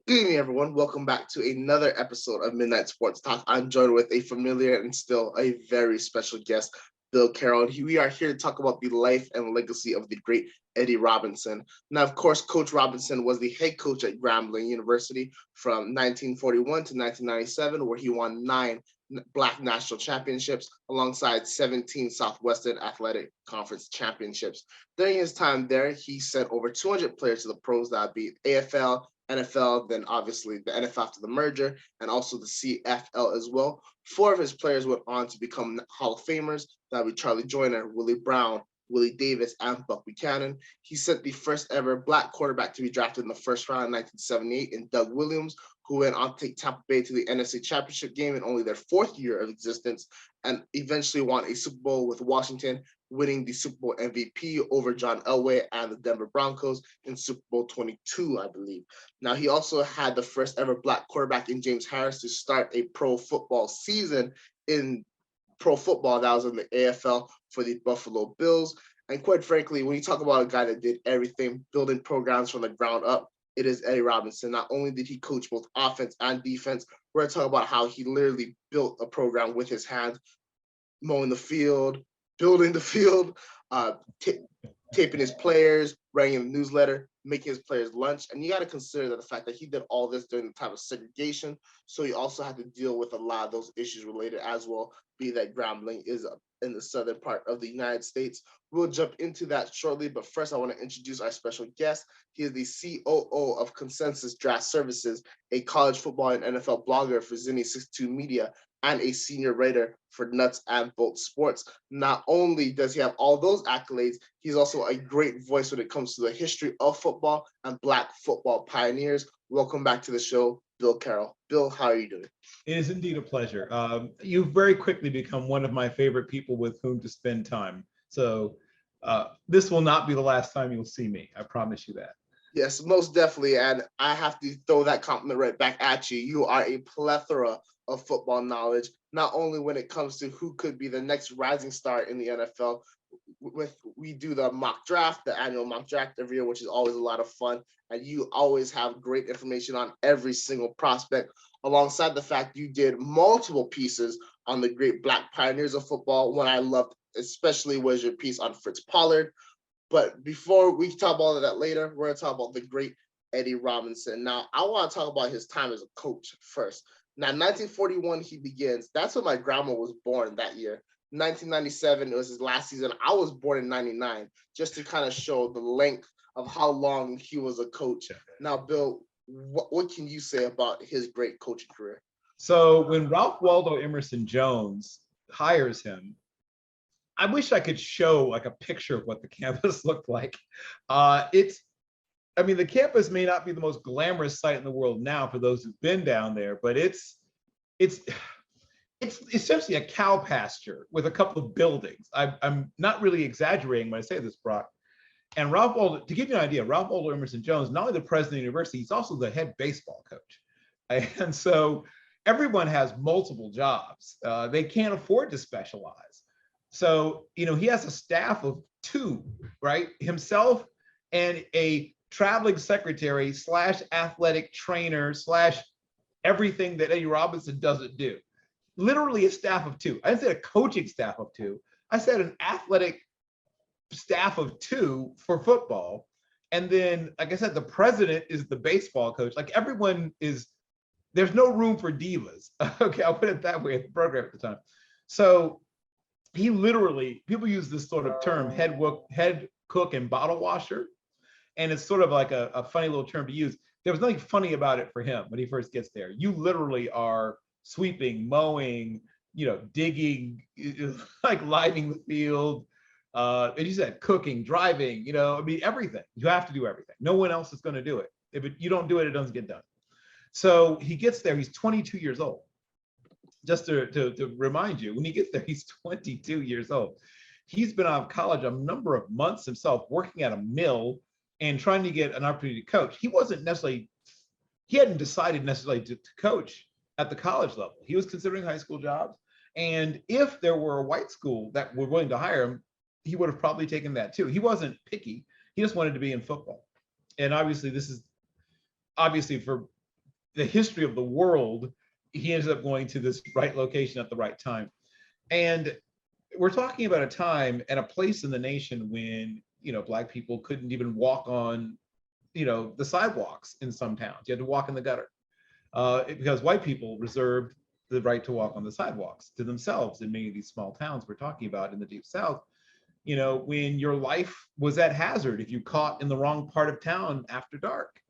Good evening, everyone. Welcome back to another episode of Midnight Sports Talk. I'm joined with a familiar and still a very special guest, Bill Carroll. We are here to talk about the life and legacy of the great Eddie Robinson. Now, of course, Coach Robinson was the head coach at Grambling University from 1941 to 1997, where he won 9 Black national championships alongside 17 Southwestern Athletic Conference championships. During his time there, he sent over 200 players to the pros that beat AFL, NFL, then obviously the NFL after the merger, and also the CFL as well. 4 of his players went on to become Hall of Famers. That would be Charlie Joyner, Willie Brown, Willie Davis, and Buck Buchanan. He sent the first ever Black quarterback to be drafted in the first round in 1978 in Doug Williams, who went on to take Tampa Bay to the NFC Championship game in only their 4th year of existence, and eventually won a Super Bowl with Washington, winning the Super Bowl MVP over John Elway and the Denver Broncos in Super Bowl 22, I believe. Now, he also had the first ever Black quarterback in James Harris to start a pro football season in pro football that was in the AFL for the Buffalo Bills. And quite frankly, when you talk about a guy that did everything, building programs from the ground up, it is Eddie Robinson. Not only did he coach both offense and defense, we're going to talk about how he literally built a program with his hands, mowing the field, building the field, taping his players, writing a newsletter, making his players lunch. And you got to consider that the fact that he did all this during the time of segregation. So he also had to deal with a lot of those issues related as well, be that Grambling is in the southern part of the United States. We'll jump into that shortly, but first I want to introduce our special guest. He is the COO of Consensus Draft Services, a college football and NFL blogger for Zinni 62 Media, and a senior writer for Nuts and Bolts Sports. Not only does he have all those accolades, he's also a great voice when it comes to the history of football and Black football pioneers. Welcome back to the show, Bill Carroll. Bill, how are you doing? It is indeed a pleasure. You've very quickly become one of my favorite people with whom to spend time. So this will not be the last time you'll see me. I promise you that. Yes, most definitely. And I have to throw that compliment right back at you. You are a plethora of football knowledge, not only when it comes to who could be the next rising star in the NFL. We do the mock draft, the annual mock draft every year, which is always a lot of fun. And you always have great information on every single prospect, alongside the fact you did multiple pieces on the great Black pioneers of football. One I loved especially was your piece on Fritz Pollard. But before we talk about that later, we're going to talk about the great Eddie Robinson. Now, I want to talk about his time as a coach first. Now, 1941, he begins. That's when my grandma was born that year. 1997, it was his last season. I was born in 99, just to kind of show the length of how long he was a coach. Now, Bill, what can you say about his great coaching career? So when Ralph Waldo Emerson Jones hires him, I wish I could show like a picture of what the campus looked like. The campus may not be the most glamorous sight in the world now for those who've been down there, but it's essentially a cow pasture with a couple of buildings. I'm not really exaggerating when I say this, Brock. And Ralph Waldo, to give you an idea, Ralph Waldo Emerson Jones, not only the president of the university, he's also the head baseball coach. And so everyone has multiple jobs. They can't afford to specialize. So, he has a staff of 2, right? Himself and a traveling secretary / athletic trainer / everything that Eddie Robinson doesn't do. Literally a staff of 2. I didn't say a coaching staff of 2. I said an athletic staff of 2 for football. And then, like I said, the president is the baseball coach. Like there's no room for divas. Okay, I'll put it that way at the program at the time. So he literally, people use this sort of term, head cook and bottle washer. And it's sort of like a funny little term to use. There was nothing funny about it for him when he first gets there. You literally are sweeping, mowing, digging, like lining the field. And you said cooking, driving, everything. You have to do everything. No one else is going to do it. If you don't do it, it doesn't get done. So he gets there, he's 22 years old. Just to remind you, when he gets there, he's 22 years old. He's been out of college a number of months himself, working at a mill and trying to get an opportunity to coach. He hadn't decided necessarily to coach at the college level. He was considering high school jobs. And if there were a white school that were willing to hire him, he would have probably taken that too. He wasn't picky. He just wanted to be in football. And obviously, this is obviously for the history of the world, he ended up going to this right location at the right time. And we're talking about a time and a place in the nation when, Black people couldn't even walk on, the sidewalks in some towns. You had to walk in the gutter because white people reserved the right to walk on the sidewalks to themselves in many of these small towns we're talking about in the Deep South. When your life was at hazard if you caught in the wrong part of town after dark.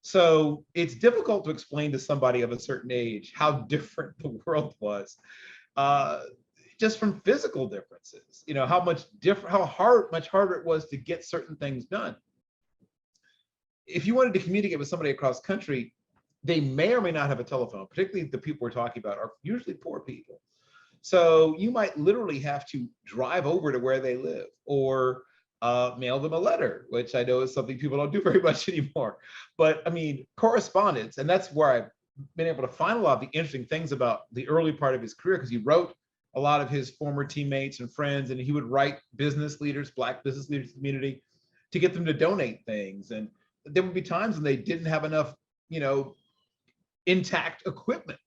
So it's difficult to explain to somebody of a certain age how different the world was, just from physical differences. How much much harder it was to get certain things done. If you wanted to communicate with somebody across country, they may or may not have a telephone. Particularly the people we're talking about are usually poor people. So you might literally have to drive over to where they live, or mail them a letter, which I know is something people don't do very much anymore. But I mean, correspondence, and that's where I've been able to find a lot of the interesting things about the early part of his career, because he wrote a lot of his former teammates and friends, and he would write business leaders, Black business leaders in the community, to get them to donate things. And there would be times when they didn't have enough, intact equipment.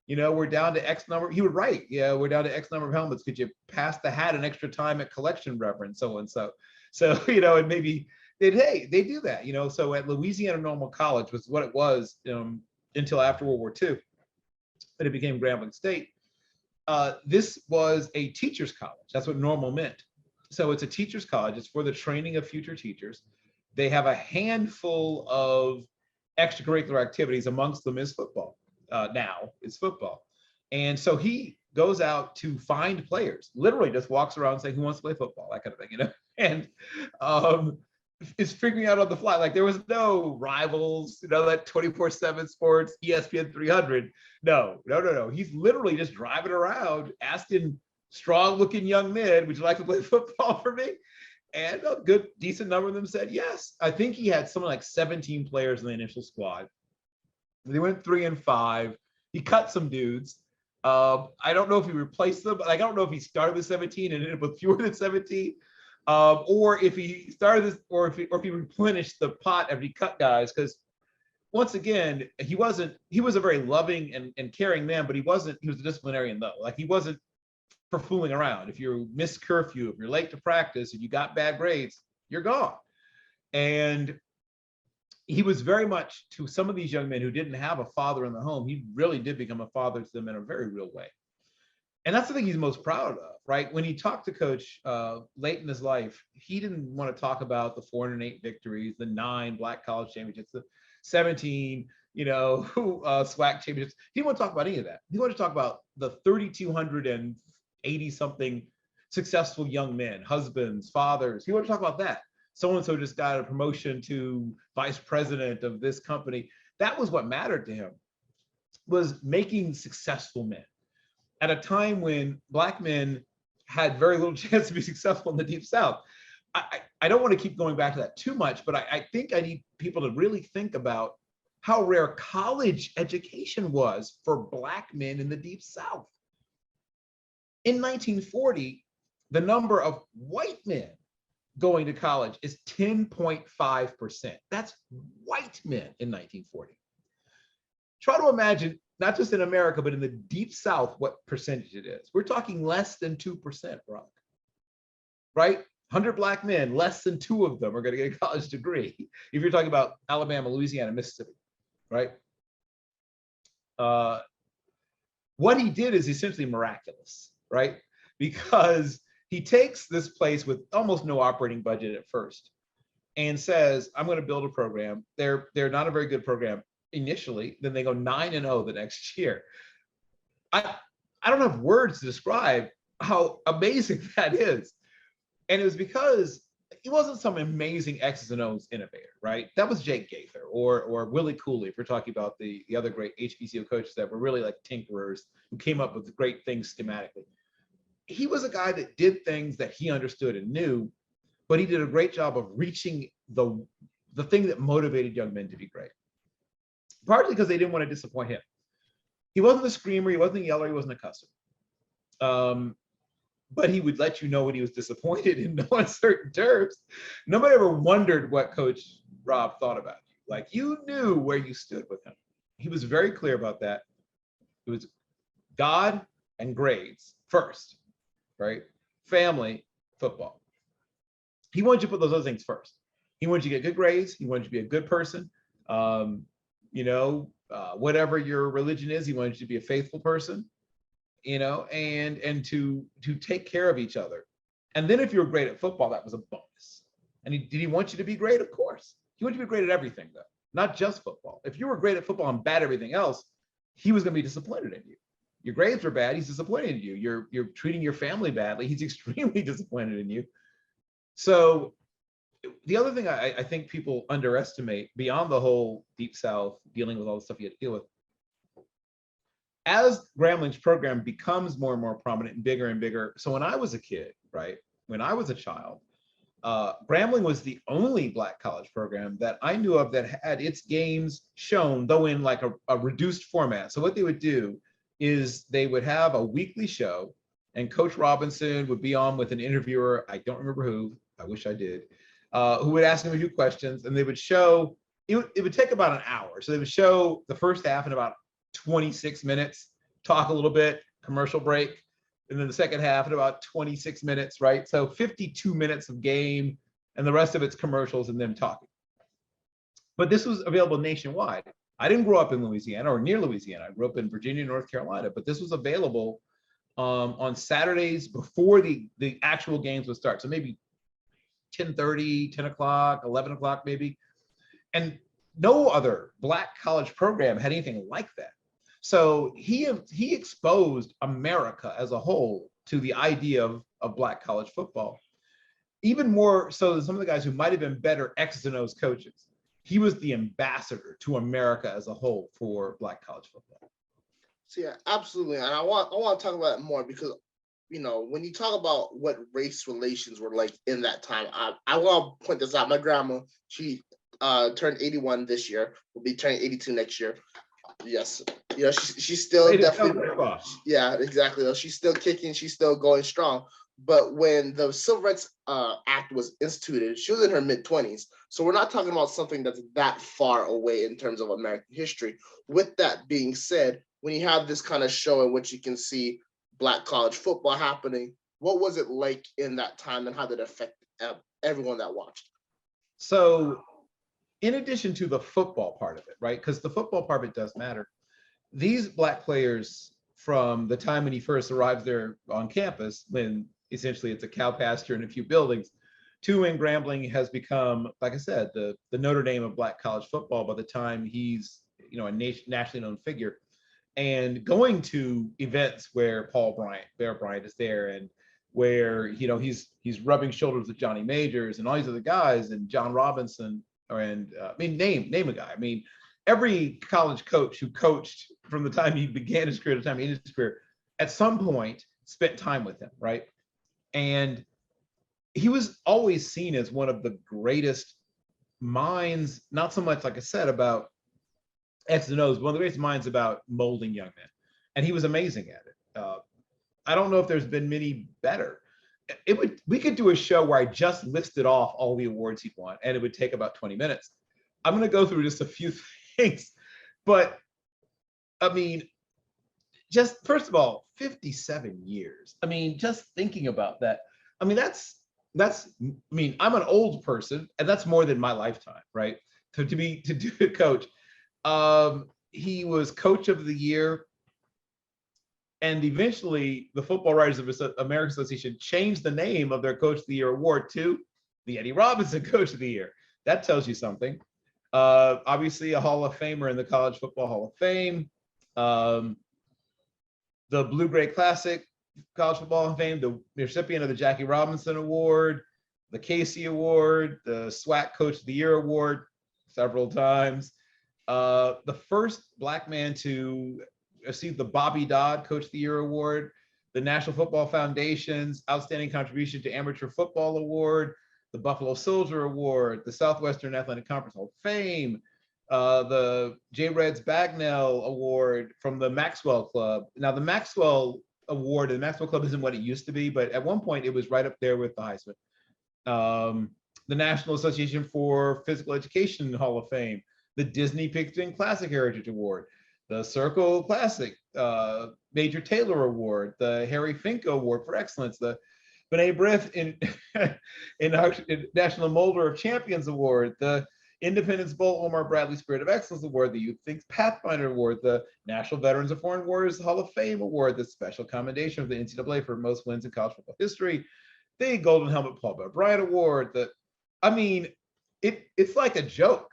We're down to X number. He would write, we're down to X number of helmets. Could you pass the hat an extra time at collection, Reverend so and so? So, and maybe they do that. So at Louisiana Normal College was what it was until after World War II, but it became Grambling State. This was a teacher's college. That's what normal meant. So it's a teacher's college. It's for the training of future teachers. They have a handful of extracurricular activities. Amongst them is football. Now it's football. And so he goes out to find players, literally just walks around saying who wants to play football, that kind of thing, and is figuring out on the fly. Like there was no rivals, that 24/7 sports, ESPN 300. No. He's literally just driving around asking strong looking young men, would you like to play football for me? And a good, decent number of them said yes. I think he had something like 17 players in the initial squad. They went 3-5. He cut some dudes. I don't know if he replaced them. Like, I don't know if he started with 17 and ended up with fewer than 17, or if he started this, or if he replenished the pot after he cut guys. Because once again, he was a very loving and caring man, but he was a disciplinarian though. Like he wasn't for fooling around. If you miss curfew, if you're late to practice, if you got bad grades, you're gone. And he was very much, to some of these young men who didn't have a father in the home, he really did become a father to them in a very real way. And that's the thing he's most proud of, right? When he talked to Coach late in his life, he didn't want to talk about the 408 victories, the 9 Black college championships, the 17, SWAC championships. He didn't want to talk about any of that. He wanted to talk about the 3,280 something successful young men, husbands, fathers. He wanted to talk about that. So-and-so just got a promotion to vice president of this company. That was what mattered to him, was making successful men at a time when Black men had very little chance to be successful in the Deep South. I don't want to keep going back to that too much, but I think I need people to really think about how rare college education was for Black men in the Deep South. In 1940, the number of white men going to college is 10.5%. That's white men in 1940. Try to imagine, not just in America, but in the Deep South, what percentage it is. We're talking less than 2%, Brock. Right? 100 Black men, less than 2 of them are going to get a college degree. If you're talking about Alabama, Louisiana, Mississippi, right? What he did is essentially miraculous, right? Because he takes this place with almost no operating budget at first and says, I'm going to build a program. They're not a very good program initially. Then they go 9-0 the next year. I don't have words to describe how amazing that is. And it was because he wasn't some amazing X's and O's innovator, right? That was Jake Gaither or Willie Cooley, if we're talking about the other great HBCU coaches that were really like tinkerers who came up with great things schematically. He was a guy that did things that he understood and knew, but he did a great job of reaching the thing that motivated young men to be great. Partly because they didn't want to disappoint him. He wasn't a screamer, he wasn't a yeller, he wasn't a cusser. But he would let you know when he was disappointed in no uncertain terms. Nobody ever wondered what Coach Rob thought about you. Like, you knew where you stood with him. he was very clear about that. It was God and grades first, right? Family, football. He wanted you to put those other things first. He wanted you to get good grades. He wanted you to be a good person. Um, whatever your religion is, he wanted you to be a faithful person, and to take care of each other. And then if you were great at football, that was a bonus. And did he want you to be great? Of course. He wanted you to be great at everything, though, not just football. If you were great at football and bad at everything else, he was going to be disappointed in you. Your grades were bad, he's disappointed in you. You're treating your family badly, he's extremely disappointed in you. So the other thing I think people underestimate, beyond the whole Deep South dealing with all the stuff you had to deal with, as Grambling's program becomes more and more prominent and bigger, so when I was a kid, right, when I was a child, Grambling was the only Black college program that I knew of that had its games shown, though in like a reduced format. So what they would do is they would have a weekly show, and Coach Robinson would be on with an interviewer, I don't remember who, I wish I did, who would ask him a few questions, and they would show, it would take about an hour. So they would show the first half in about 26 minutes, talk a little bit, commercial break, and then the second half in about 26 minutes, right? So 52 minutes of game, and the rest of it's commercials and them talking. But this was available nationwide. I didn't grow up in Louisiana or near Louisiana. I grew up in Virginia, North Carolina, but this was available on Saturdays before the actual games would start. So maybe 10:30, 10 o'clock, 11 o'clock maybe. And no other Black college program had anything like that. So he exposed America as a whole to the idea of Black college football. Even more so than some of the guys who might have been better X's and O's coaches. He was the ambassador to America as a whole for Black college football. So yeah, absolutely. And I want to talk about it more because, when you talk about what race relations were like in that time, I want to point this out. My grandma, she turned 81 this year, will be turning 82 next year. Yes. She's still definitely, yeah, exactly. She's still kicking, she's still going strong. But when the Civil Rights Act was instituted, she was in her mid-20s. So we're not talking about something that's that far away in terms of American history. With that being said, when you have this kind of show in which you can see Black college football happening, what was it like in that time, and how did it affect everyone that watched? So in addition to the football part of it, right, because the football part of it does matter, these Black players, from the time when he first arrives there on campus, when essentially it's a cow pasture and a few buildings, to when Grambling has become, like I said, the Notre Dame of Black college football by the time he's a nationally known figure, and going to events where Bear Bryant is there, and where he's rubbing shoulders with Johnny Majors and all these other guys, and John Robinson, and name a guy. I mean, every college coach who coached from the time he began his career to the time he ended his career, at some point spent time with him, right? And he was always seen as one of the greatest minds, not so much, like I said, about X's and O's, one of the greatest minds about molding young men. And he was amazing at it. I don't know if there's been many better. We could do a show where I just listed off all the awards he'd won, and it would take about 20 minutes. I'm going to go through just a few things, but I mean, just first of all, 57 years. I mean, just thinking about that. I mean, I'm an old person, and that's more than my lifetime, right? To do a coach. He was coach of the year, and eventually the Football Writers of America Association changed the name of their Coach of the Year award to the Eddie Robinson Coach of the Year. That tells you something. Obviously a Hall of Famer in the College Football Hall of Fame. The Blue Gray Classic College Football Hall of Fame, the recipient of the Jackie Robinson Award, the Casey Award, the SWAC Coach of the Year Award several times. The first Black man to receive the Bobby Dodd Coach of the Year Award, the National Football Foundation's Outstanding Contribution to Amateur Football Award, the Buffalo Soldier Award, the Southwestern Athletic Conference Hall of Fame, the J. Reds Bagnell Award from the Maxwell Club. Now, the Maxwell Award and the Maxwell Club isn't what it used to be, but at one point it was right up there with the Heisman. The National Association for Physical Education Hall of Fame, the Disney Pigskin Classic Heritage Award, the Circle Classic Major Taylor Award, the Harry Finko Award for Excellence, the B'nai B'rith in National Molder of Champions Award, the Independence Bowl Omar Bradley Spirit of Excellence Award, the Youth Thinks Pathfinder Award, the National Veterans of Foreign Wars Hall of Fame Award, the Special Commendation of the NCAA for most wins in college football history, the Golden Helmet Paul Bear Bryant Award. It's like a joke.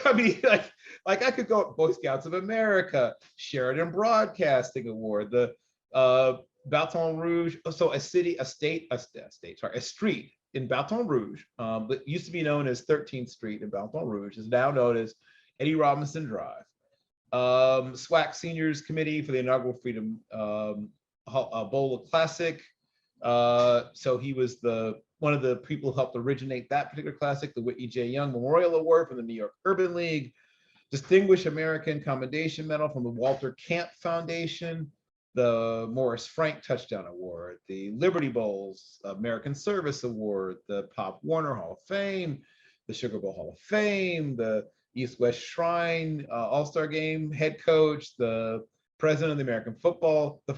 I mean, like I could go Boy Scouts of America, Sheridan Broadcasting Award, the Baton Rouge. So a street in Baton Rouge, that used to be known as 13th Street in Baton Rouge, is now known as Eddie Robinson Drive. SWAC Seniors Committee for the inaugural Freedom Bowl Classic. So he was one of the people who helped originate that particular classic, the Whitney J. Young Memorial Award from the New York Urban League, Distinguished American Commendation Medal from the Walter Camp Foundation, the Morris Frank Touchdown Award, the Liberty Bowls American Service Award, the Pop Warner Hall of Fame, the Sugar Bowl Hall of Fame, the East-West Shrine All-Star Game head coach, the president of the American Football, the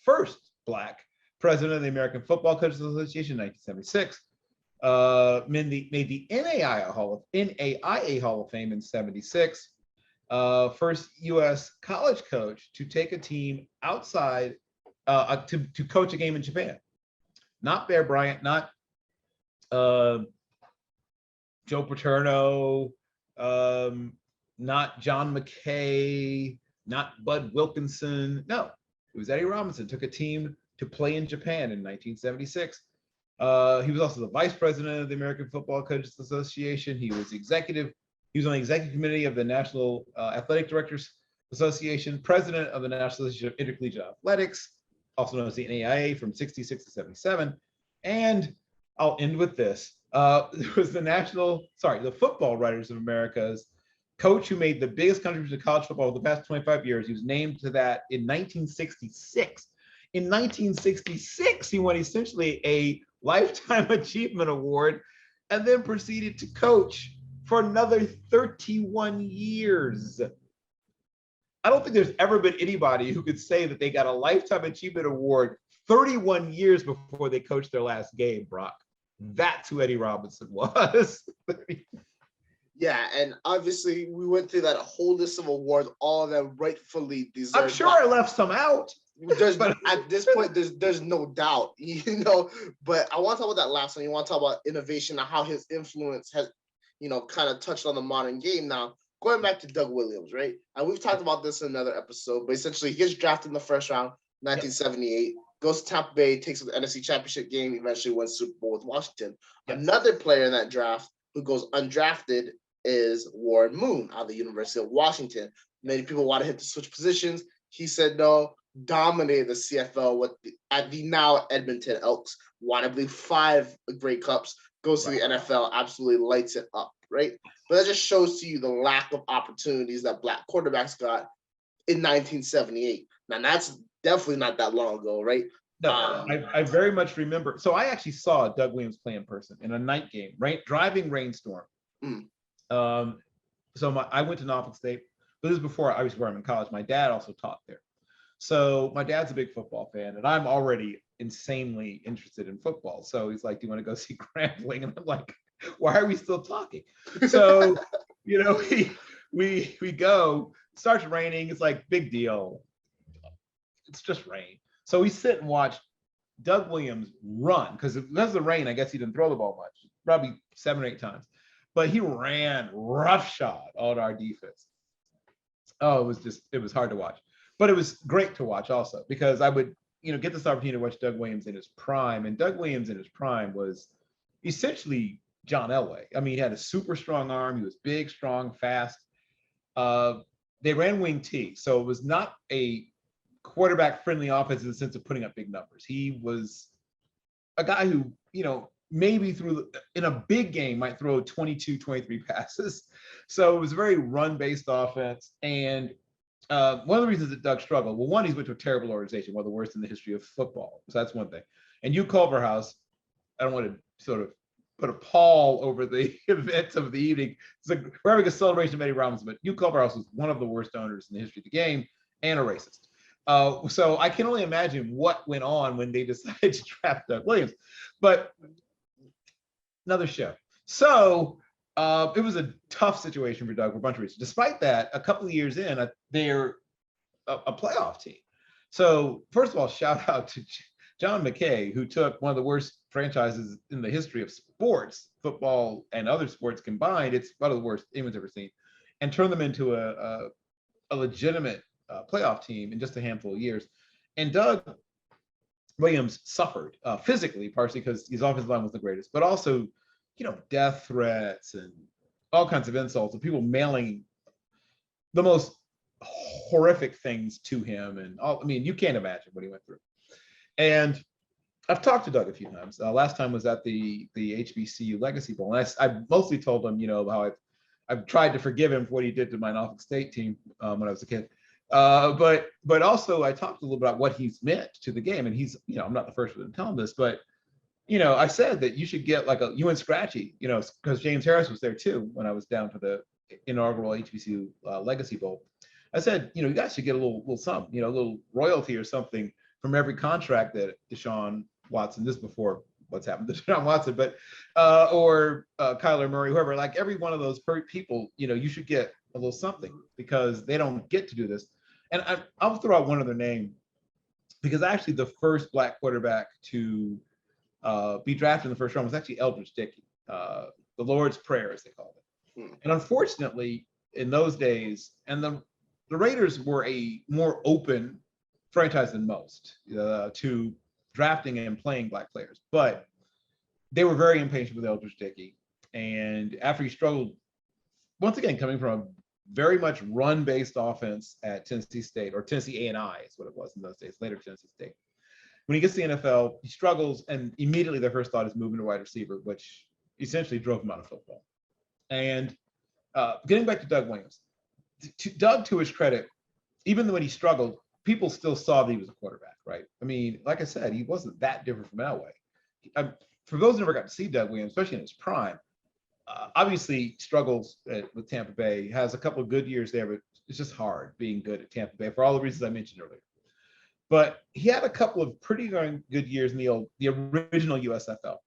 first Black president of the American Football Coaches Association in 1976, made the NAIA Hall of Fame in 76, first U.S. college coach to take a team outside to coach a game in Japan. Not Bear Bryant, not Joe Paterno, not John McKay, not Bud Wilkinson. No, it was Eddie Robinson. Took a team to play in Japan in 1976. He was also the vice president of the American Football Coaches Association. He was on the executive committee of the National Athletic Directors Association, president of the National Association of Intercollegiate Athletics, also known as the NAIA from 66 to 77. And I'll end with this. It was the Football Writers of America's coach who made the biggest contribution to college football over the past 25 years. He was named to that in 1966. In 1966, he won essentially a Lifetime Achievement Award and then proceeded to coach for another 31 years. I don't think there's ever been anybody who could say that they got a Lifetime Achievement Award 31 years before they coached their last game, Brock. That's who Eddie Robinson was. Yeah, and obviously we went through that whole list of awards, all of them rightfully deserved. I'm sure I left some out. At this point, there's no doubt, But I want to talk about that last one. You want to talk about innovation and how his influence has, kind of touched on the modern game. Now, going back to Doug Williams, right? And we've talked about this in another episode, but essentially he gets drafted in the first round, 1978, goes to Tampa Bay, takes the NFC Championship game, eventually wins Super Bowl with Washington. Yes. Another player in that draft who goes undrafted is Warren Moon out of the University of Washington. Many people wanted him to switch positions. He said no. Dominated the CFL at the now Edmonton Elks, won, I believe, 5 Grey Cups, goes to the NFL, absolutely lights it up, right? But that just shows to you the lack of opportunities that Black quarterbacks got in 1978. Now, that's definitely not that long ago, right? No, I very much remember. So I actually saw Doug Williams play in person in a night game, right? Driving rainstorm. I went to Norfolk State, but this is before I was where I'm in college. My dad also taught there. So my dad's a big football fan, and I'm already insanely interested in football. So he's like, "Do you want to go see Grambling?" And I'm like, "Why are we still talking?" So, we go. It starts raining. It's like big deal. It's just rain. So we sit and watch Doug Williams run because of the rain. I guess he didn't throw the ball much, probably 7 or 8 times, but he ran roughshod on our defense. Oh, it was hard to watch. But it was great to watch also because I would, get this opportunity to watch Doug Williams in his prime. And Doug Williams in his prime was essentially John Elway. I mean, he had a super strong arm. He was big, strong, fast. They ran wing T. So it was not a quarterback-friendly offense in the sense of putting up big numbers. He was a guy who, maybe in a big game might throw 22, 23 passes. So it was a very run-based offense. And one of the reasons that Doug struggled, well, one, he's went to a terrible organization, one of the worst in the history of football. So that's one thing. And Hugh Culverhouse, I don't want to sort of put a pall over the events of the evening. We're having a celebration of Eddie Robinson, but Hugh Culverhouse was one of the worst owners in the history of the game and a racist. So I can only imagine what went on when they decided to draft Doug Williams. But another show. So it was a tough situation for Doug for a bunch of reasons. Despite that, a couple of years in, they're a playoff team. So first of all, shout out to John McKay, who took one of the worst franchises in the history of sports, football and other sports combined. It's one of the worst anyone's ever seen, and turned them into a legitimate playoff team in just a handful of years. And Doug Williams suffered physically, partially because his offensive line was the greatest, but also, death threats and all kinds of insults and people mailing the most horrific things to him. And you can't imagine what he went through. And I've talked to Doug a few times. Last time was at the HBCU Legacy Bowl, and I mostly told him, how I've tried to forgive him for what he did to my Norfolk State team when I was a kid. But also I talked a little about what he's meant to the game, and he's, I'm not the first one to tell him this, but I said that you should get like you and Scratchy, because James Harris was there too when I was down for the inaugural HBCU Legacy Bowl. I said, you guys should get a little something, a little royalty or something from every contract that Deshaun Watson, this before what's happened to Deshaun Watson, but or Kyler Murray, whoever, like every one of those people, you should get a little something because they don't get to do this. And I'll throw out one other name, because actually the first black quarterback to be drafted in the first round was actually Eldridge Dickey, the Lord's Prayer, as they called it. And unfortunately, in those days, and the Raiders were a more open franchise than most to drafting and playing black players, but they were very impatient with Eldridge Dickey. And after he struggled, once again, coming from a very much run-based offense at Tennessee State, or Tennessee A&I is what it was in those days, later Tennessee State. When he gets to the NFL, he struggles, and immediately their first thought is moving to wide receiver, which essentially drove him out of football. And getting back to Doug Williams, Doug, to his credit, even when he struggled, people still saw that he was a quarterback, right? Like I said, he wasn't that different from Elway. For those who never got to see Doug Williams, especially in his prime, obviously struggles with Tampa Bay, has a couple of good years there, but it's just hard being good at Tampa Bay for all the reasons I mentioned earlier. But he had a couple of pretty darn good years in the original USFL.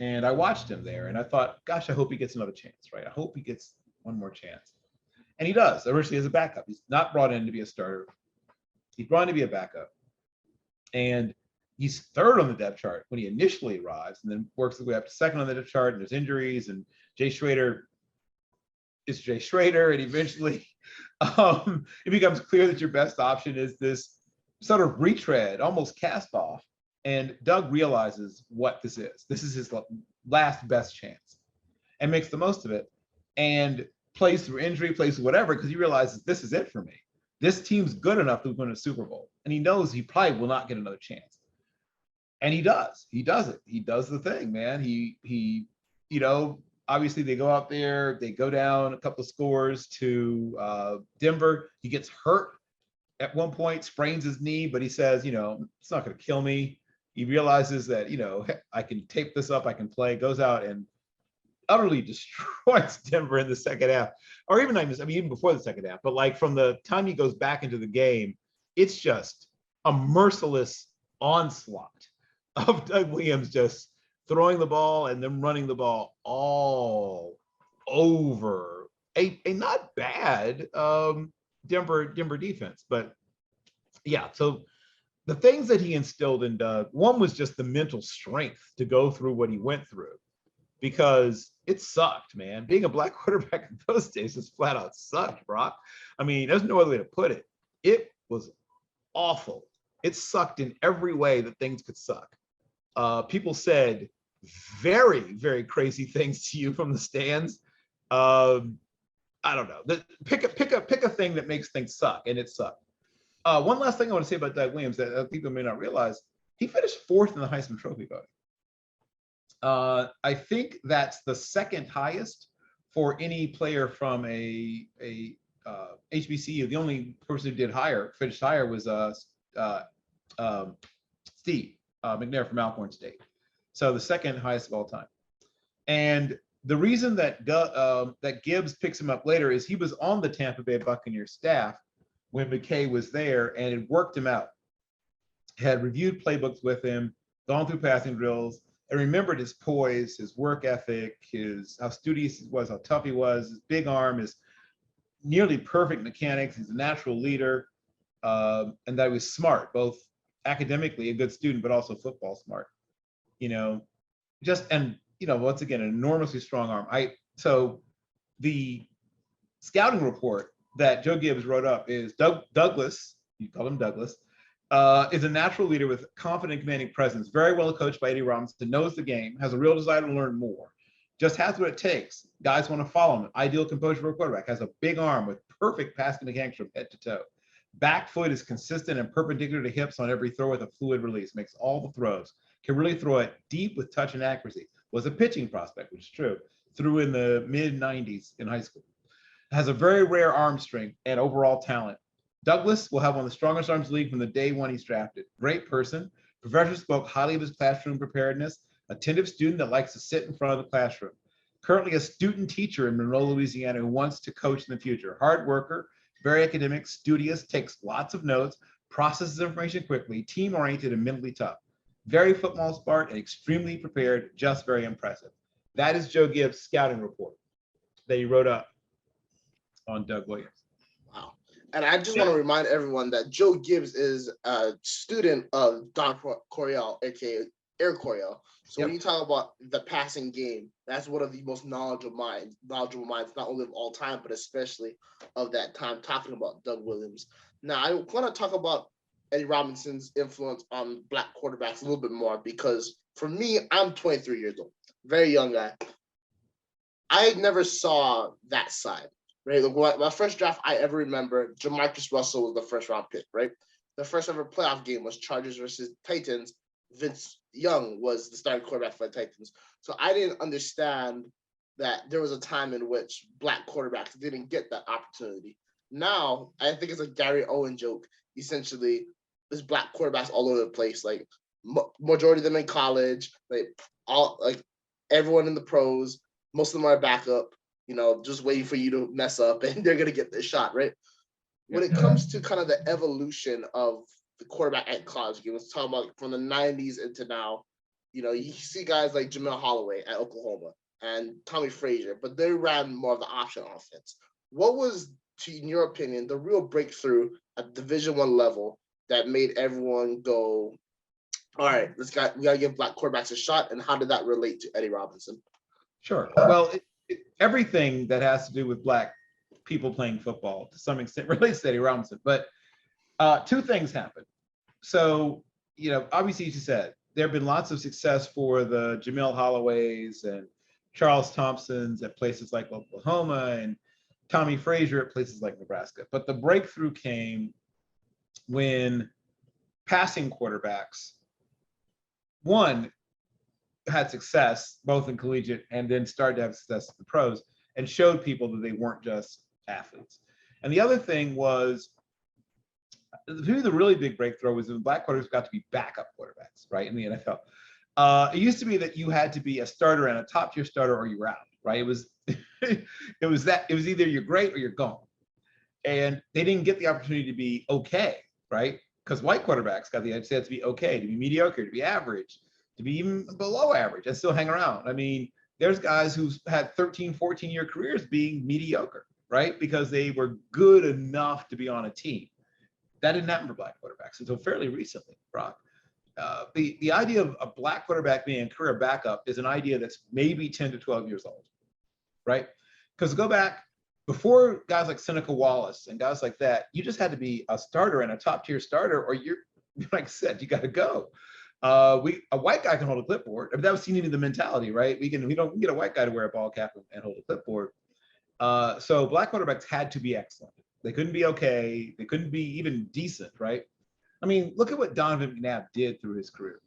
And I watched him there, and I thought, gosh, I hope he gets another chance, right? I hope he gets one more chance. And he does, originally as a backup. He's not brought in to be a starter. He's brought in to be a backup. And he's third on the depth chart when he initially arrives, and then works his way up to second on the depth chart, and there's injuries, and Jay Schrader is Jay Schrader, and eventually it becomes clear that your best option is this sort of retread, almost cast off. And Doug realizes what this is. This is his last best chance, and makes the most of it, and plays through injury, plays through whatever, because he realizes this is it for me. This team's good enough to win a Super Bowl, and he knows he probably will not get another chance. And he does. He does it. He does the thing, man. He obviously they go out there, they go down a couple of scores to Denver. He gets hurt at one point, sprains his knee, but he says, it's not going to kill me. He realizes that, I can tape this up, I can play, goes out and utterly destroys Denver in the second half, or even before the second half. But like from the time he goes back into the game, it's just a merciless onslaught of Doug Williams just throwing the ball and then running the ball all over a not bad Denver defense. But yeah, so the things that he instilled in Doug, one was just the mental strength to go through what he went through, because it sucked, man. Being a black quarterback in those days just flat out sucked, Brock. There's no other way to put it. It was awful. It sucked in every way that things could suck. People said very, very crazy things to you from the stands. I don't know. Pick a thing that makes things suck, and it sucked. One last thing I want to say about Doug Williams that people may not realize: he finished fourth in the Heisman Trophy voting. I think that's the second highest for any player from a HBCU. The only person who finished higher was Steve McNair from Alcorn State. So the second highest of all time. And the reason that that Gibbs picks him up later is he was on the Tampa Bay Buccaneers staff when McKay was there, and it worked him out. Had reviewed playbooks with him, gone through passing drills, and remembered his poise, his work ethic, his how studious he was, how tough he was, his big arm, his nearly perfect mechanics. He's a natural leader, and that he was smart, both academically a good student, but also football smart. You know, once again, an enormously strong arm. So the scouting report that Joe Gibbs wrote up is Douglas, you call him Douglas, is a natural leader with confident, commanding presence, very well coached by Eddie Robinson, knows the game, has a real desire to learn more, just has what it takes. Guys want to follow him. Ideal composure for a quarterback, has a big arm with perfect passing mechanics from head to toe. Back foot is consistent and perpendicular to hips on every throw with a fluid release, makes all the throws, can really throw it deep with touch and accuracy. Was a pitching prospect, which is true, threw in the mid 90s in high school. Has a very rare arm strength and overall talent. Douglas will have one of the strongest arms in the league from the day one he's drafted. Great person. Professor spoke highly of his classroom preparedness. Attentive student that likes to sit in front of the classroom. Currently a student teacher in Monroe, Louisiana, who wants to coach in the future. Hard worker, very academic, studious, takes lots of notes, processes information quickly, team-oriented and mentally tough. Very football smart and extremely prepared, just very impressive. That is Joe Gibbs' scouting report that he wrote up on Doug Williams. Wow. And I just want to remind everyone that Joe Gibbs is a student of Don Coryell, aka Eric Coryell. So when you talk about the passing game, that's one of the most knowledgeable minds, not only of all time, but especially of that time, talking about Doug Williams. Now, I want to talk about Eddie Robinson's influence on Black quarterbacks a little bit more, because for me, I'm 23 years old, very young guy. I never saw that side, right? Like, my first draft I ever remember, Jamarcus Russell was the first round pick, right? The first ever playoff game was Chargers versus Titans. Vince Young was the starting quarterback for the Titans. So I didn't understand that there was a time in which Black quarterbacks didn't get that opportunity. Now, I think it's a Gary Owen joke. Essentially, there's Black quarterbacks all over the place. Like, majority of them in college, like everyone in the pros, most of them are backup, just waiting for you to mess up and they're going to get their shot, right? When it comes to kind of the evolution of the quarterback at college game, let's talk about from the 90s into now, you see guys like Jamel Holloway at Oklahoma and Tommy Frazier, but they ran more of the option offense. What was, in your opinion, the real breakthrough at Division I level that made everyone go, all right, we got to give Black quarterbacks a shot, and how did that relate to Eddie Robinson? Sure. Well, everything that has to do with Black people playing football to some extent relates to Eddie Robinson, but two things happened. So, obviously, as you said, there have been lots of success for the Jamel Holloways and Charles Thompsons at places like Oklahoma and Tommy Frazier at places like Nebraska. But the breakthrough came when passing quarterbacks, one, had success both in collegiate and then started to have success at the pros and showed people that they weren't just athletes. And the other thing was, the really big breakthrough was when Black quarterbacks got to be backup quarterbacks, right, in the NFL. It used to be that you had to be a starter and a top tier starter or you were out, right? It was either you're great or you're gone. And they didn't get the opportunity to be okay, right? Because white quarterbacks got the chance to be okay, to be mediocre, to be average, to be even below average and still hang around. I mean, there's guys who've had 13, 14-year careers being mediocre, right? Because they were good enough to be on a team. That didn't happen for Black quarterbacks until fairly recently, Brock. The idea of a Black quarterback being a career backup is an idea that's maybe 10 to 12 years old, right? Because go back, before guys like Seneca Wallace and guys like that, you just had to be a starter and a top tier starter, or you're, like I said, you got to go. A white guy can hold a clipboard. I mean, that was seemingly the mentality, right? We don't get a white guy to wear a ball cap and hold a clipboard. So Black quarterbacks had to be excellent. They couldn't be okay. They couldn't be even decent, right? I mean, look at what Donovan McNabb did through his career.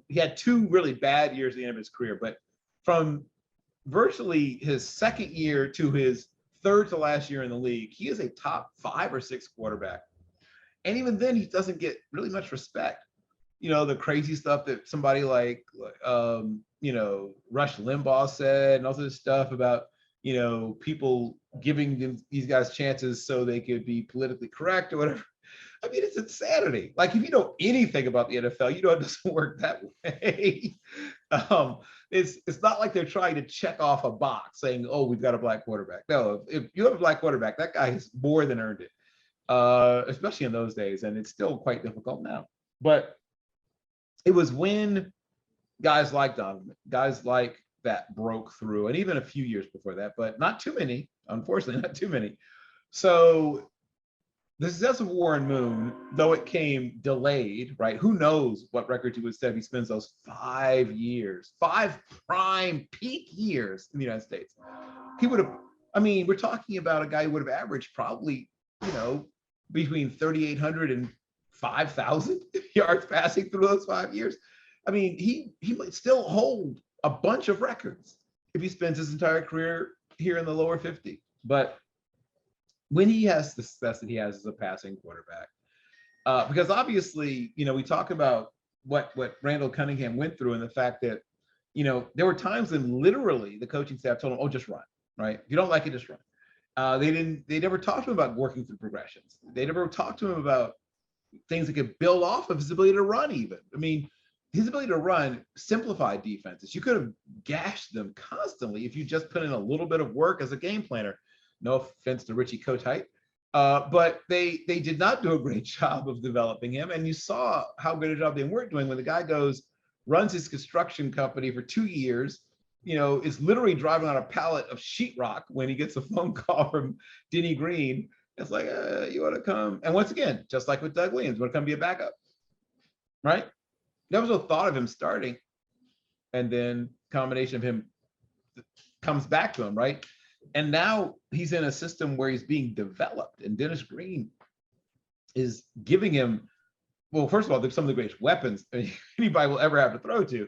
He had two really bad years at the end of his career, but from virtually his second year to his third to last year in the league, he is a top 5 or 6 quarterback. And even then, he doesn't get really much respect. the crazy stuff that somebody like, Rush Limbaugh said, and all this stuff about, people giving these guys chances so they could be politically correct or whatever. I mean, it's insanity. Like, if you know anything about the NFL, you know it doesn't work that way. It's not like they're trying to check off a box saying, "Oh, we've got a black quarterback." No, if you have a black quarterback, that guy has more than earned it, especially in those days, and it's still quite difficult now. But it was when guys like Donovan, guys like that broke through, and even a few years before that, but not too many, unfortunately, not too many. So the success of Warren Moon, though it came delayed, right? Who knows what record he would set if he spends those 5 years, 5 prime peak years in the United States. He would have, I mean, we're talking about a guy who would have averaged probably, between 3,800 and 5,000 yards passing through those 5 years. I mean, he might still hold a bunch of records if he spends his entire career here in the lower 50. But when he has the success that he has as a passing quarterback, because obviously, we talk about what Randall Cunningham went through, and the fact that, there were times when literally the coaching staff told him, "Oh, just run, right? If you don't like it, just run." They never talked to him about working through progressions. They never talked to him about things that could build off of his ability to run even. I mean, his ability to run simplified defenses. You could have gashed them constantly if you just put in a little bit of work as a game planner. No offense to Richie Kotite, but they did not do a great job of developing him. And you saw how good a job they weren't doing when the guy runs his construction company for 2 years, is literally driving on a pallet of sheetrock when he gets a phone call from Denny Green. It's like, you want to come? And once again, just like with Doug Williams, want to come be a backup, right? There was no thought of him starting. And then combination of him comes back to him, right? And now he's in a system where he's being developed, and Dennis Green is giving him, well, first of all, there's some of the greatest weapons anybody will ever have to throw to.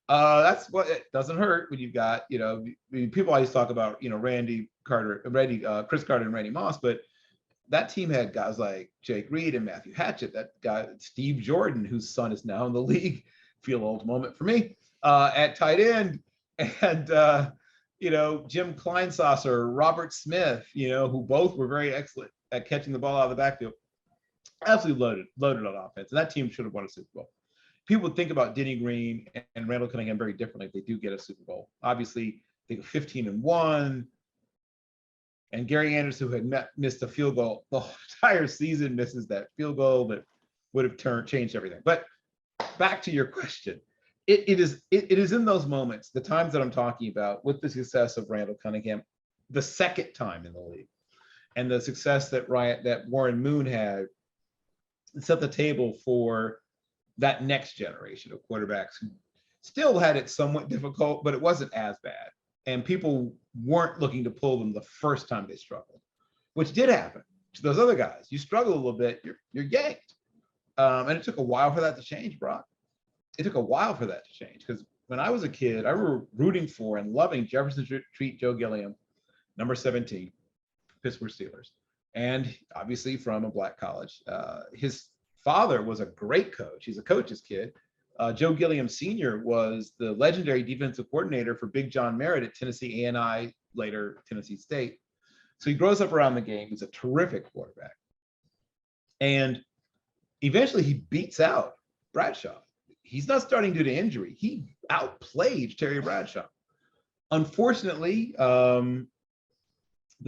That's what, it doesn't hurt when you've got, people always talk about, Chris Carter and Randy Moss, but that team had guys like Jake Reed and Matthew Hatchett, that guy, Steve Jordan, whose son is now in the league, feel old moment for me, at tight end, and, Jim Kleinsasser, Robert Smith, who both were very excellent at catching the ball out of the backfield. Absolutely loaded on offense. And that team should have won a Super Bowl. People would think about Denny Green and Randall Cunningham very differently if they do get a Super Bowl. Obviously, they go 15-1. And Gary Anderson, who had missed a field goal the entire season, misses that field goal that would have changed everything. But back to your question. It is in those moments, the times that I'm talking about, with the success of Randall Cunningham, the second time in the league, and the success that Warren Moon had, set the table for that next generation of quarterbacks who still had it somewhat difficult, but it wasn't as bad. And people weren't looking to pull them the first time they struggled, which did happen to those other guys. You struggle a little bit, you're yanked. And it took a while for that to change, Brock. It took a while for that to change, because when I was a kid, I remember rooting for and loving Jefferson Street Joe Gilliam, number 17, Pittsburgh Steelers, and obviously from a black college. His father was a great coach. He's a coach's kid. Joe Gilliam Sr. was the legendary defensive coordinator for Big John Merritt at Tennessee A&I, later Tennessee State. So he grows up around the game. He's a terrific quarterback. And eventually he beats out Bradshaw. He's not starting due to injury. He outplayed Terry Bradshaw. Unfortunately, the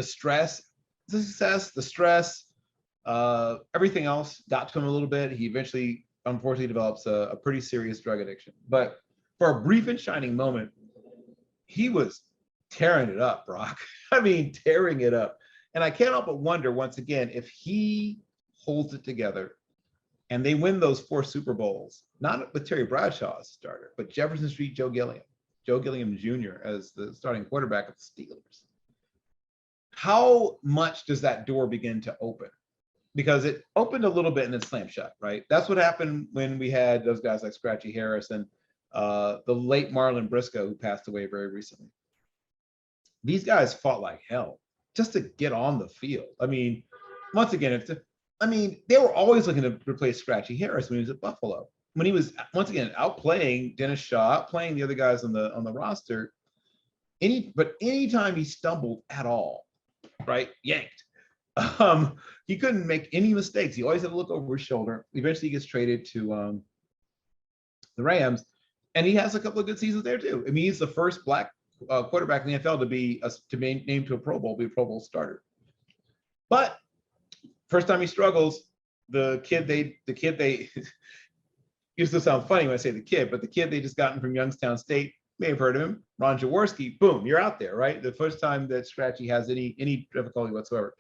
stress, the success, the stress, everything else got to him a little bit. He eventually, unfortunately, develops a pretty serious drug addiction. But for a brief and shining moment, he was tearing it up, Brock. I mean, tearing it up. And I can't help but wonder, once again, if he holds it together and they win those 4 Super Bowls, not with Terry Bradshaw as starter, but Jefferson Street Joe Gilliam Jr. as the starting quarterback of the Steelers. How much does that door begin to open? Because it opened a little bit and then slammed shut, right? That's what happened when we had those guys like Scratchy Harris and the late Marlon Briscoe, who passed away very recently. These guys fought like hell just to get on the field. I mean, once again, they were always looking to replace Scratchy Harris when he was at Buffalo. when he was once again outplaying Dennis Shaw, outplaying the other guys on the roster, anytime he stumbled at all, right, yanked. He couldn't make any mistakes. He always had to look over his shoulder. Eventually, he gets traded to the Rams, and he has a couple of good seasons there too. I mean, he's the first black quarterback in the NFL to be named to a Pro Bowl, be a Pro Bowl starter. But first time he struggles, the kid they used to sound funny when I say the kid, but the kid they just gotten from Youngstown State, may have heard of him, Ron Jaworski, boom, you're out there, right? The first time that Strachey has any difficulty whatsoever.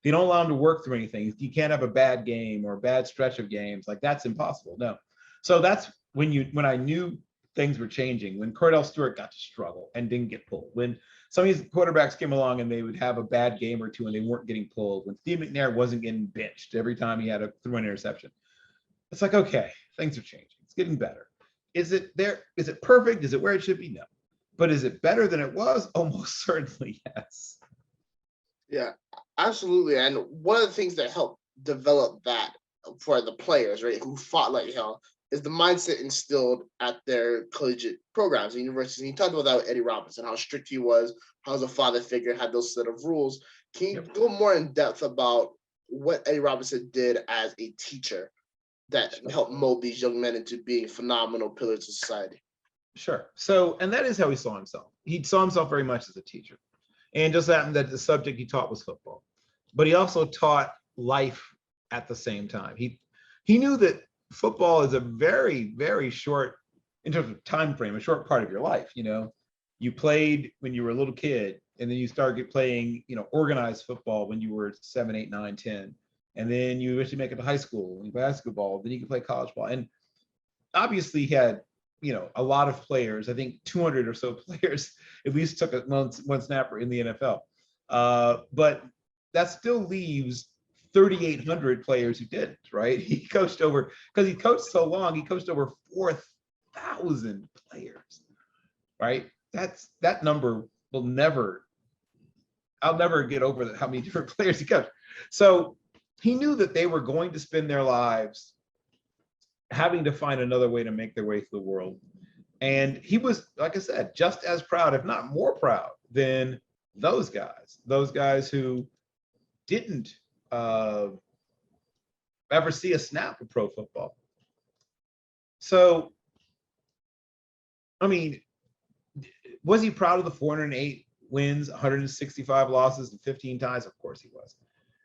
They don't allow him to work through anything. You can't have a bad game or a bad stretch of games. Like, that's impossible. No. So that's when I knew things were changing, when Cordell Stewart got to struggle and didn't get pulled, when some of these quarterbacks came along and they would have a bad game or two and they weren't getting pulled, when Steve McNair wasn't getting benched every time he had a throw an interception. It's like, okay, things are changing. It's getting better. Is it there? Is it perfect? Is it where it should be? No. But is it better than it was? Almost certainly, yes. Yeah, absolutely. And one of the things that helped develop that for the players, right, who fought like hell, is the mindset instilled at their collegiate programs and universities. And you talked about that with Eddie Robinson, how strict he was, how as a father figure had those set of rules. Can you go more in depth about what Eddie Robinson did as a teacher that helped mold these young men into being phenomenal pillars of society? Sure. So, and that is how he saw himself. He saw himself very much as a teacher. And just happened that the subject he taught was football. But he also taught life at the same time. He knew that football is a very, very short, in terms of time frame, a short part of your life. You know, you played when you were a little kid, and then you started playing, organized football when you were 7, 8, 9, 10. And then you eventually make it to high school, and you play basketball, then you can play college ball. And obviously he had, a lot of players. I think 200 or so players at least took one snapper in the NFL. But that still leaves 3,800 players who didn't, right? He coached over, because he coached so long, he coached over 4,000 players, right? That number will never, I'll never get over how many different players he coached. So he knew that they were going to spend their lives having to find another way to make their way through the world. And he was, like I said, just as proud, if not more proud, than those guys who didn't ever see a snap of pro football. So, I mean, was he proud of the 408 wins, 165 losses, and 15 ties? Of course he was.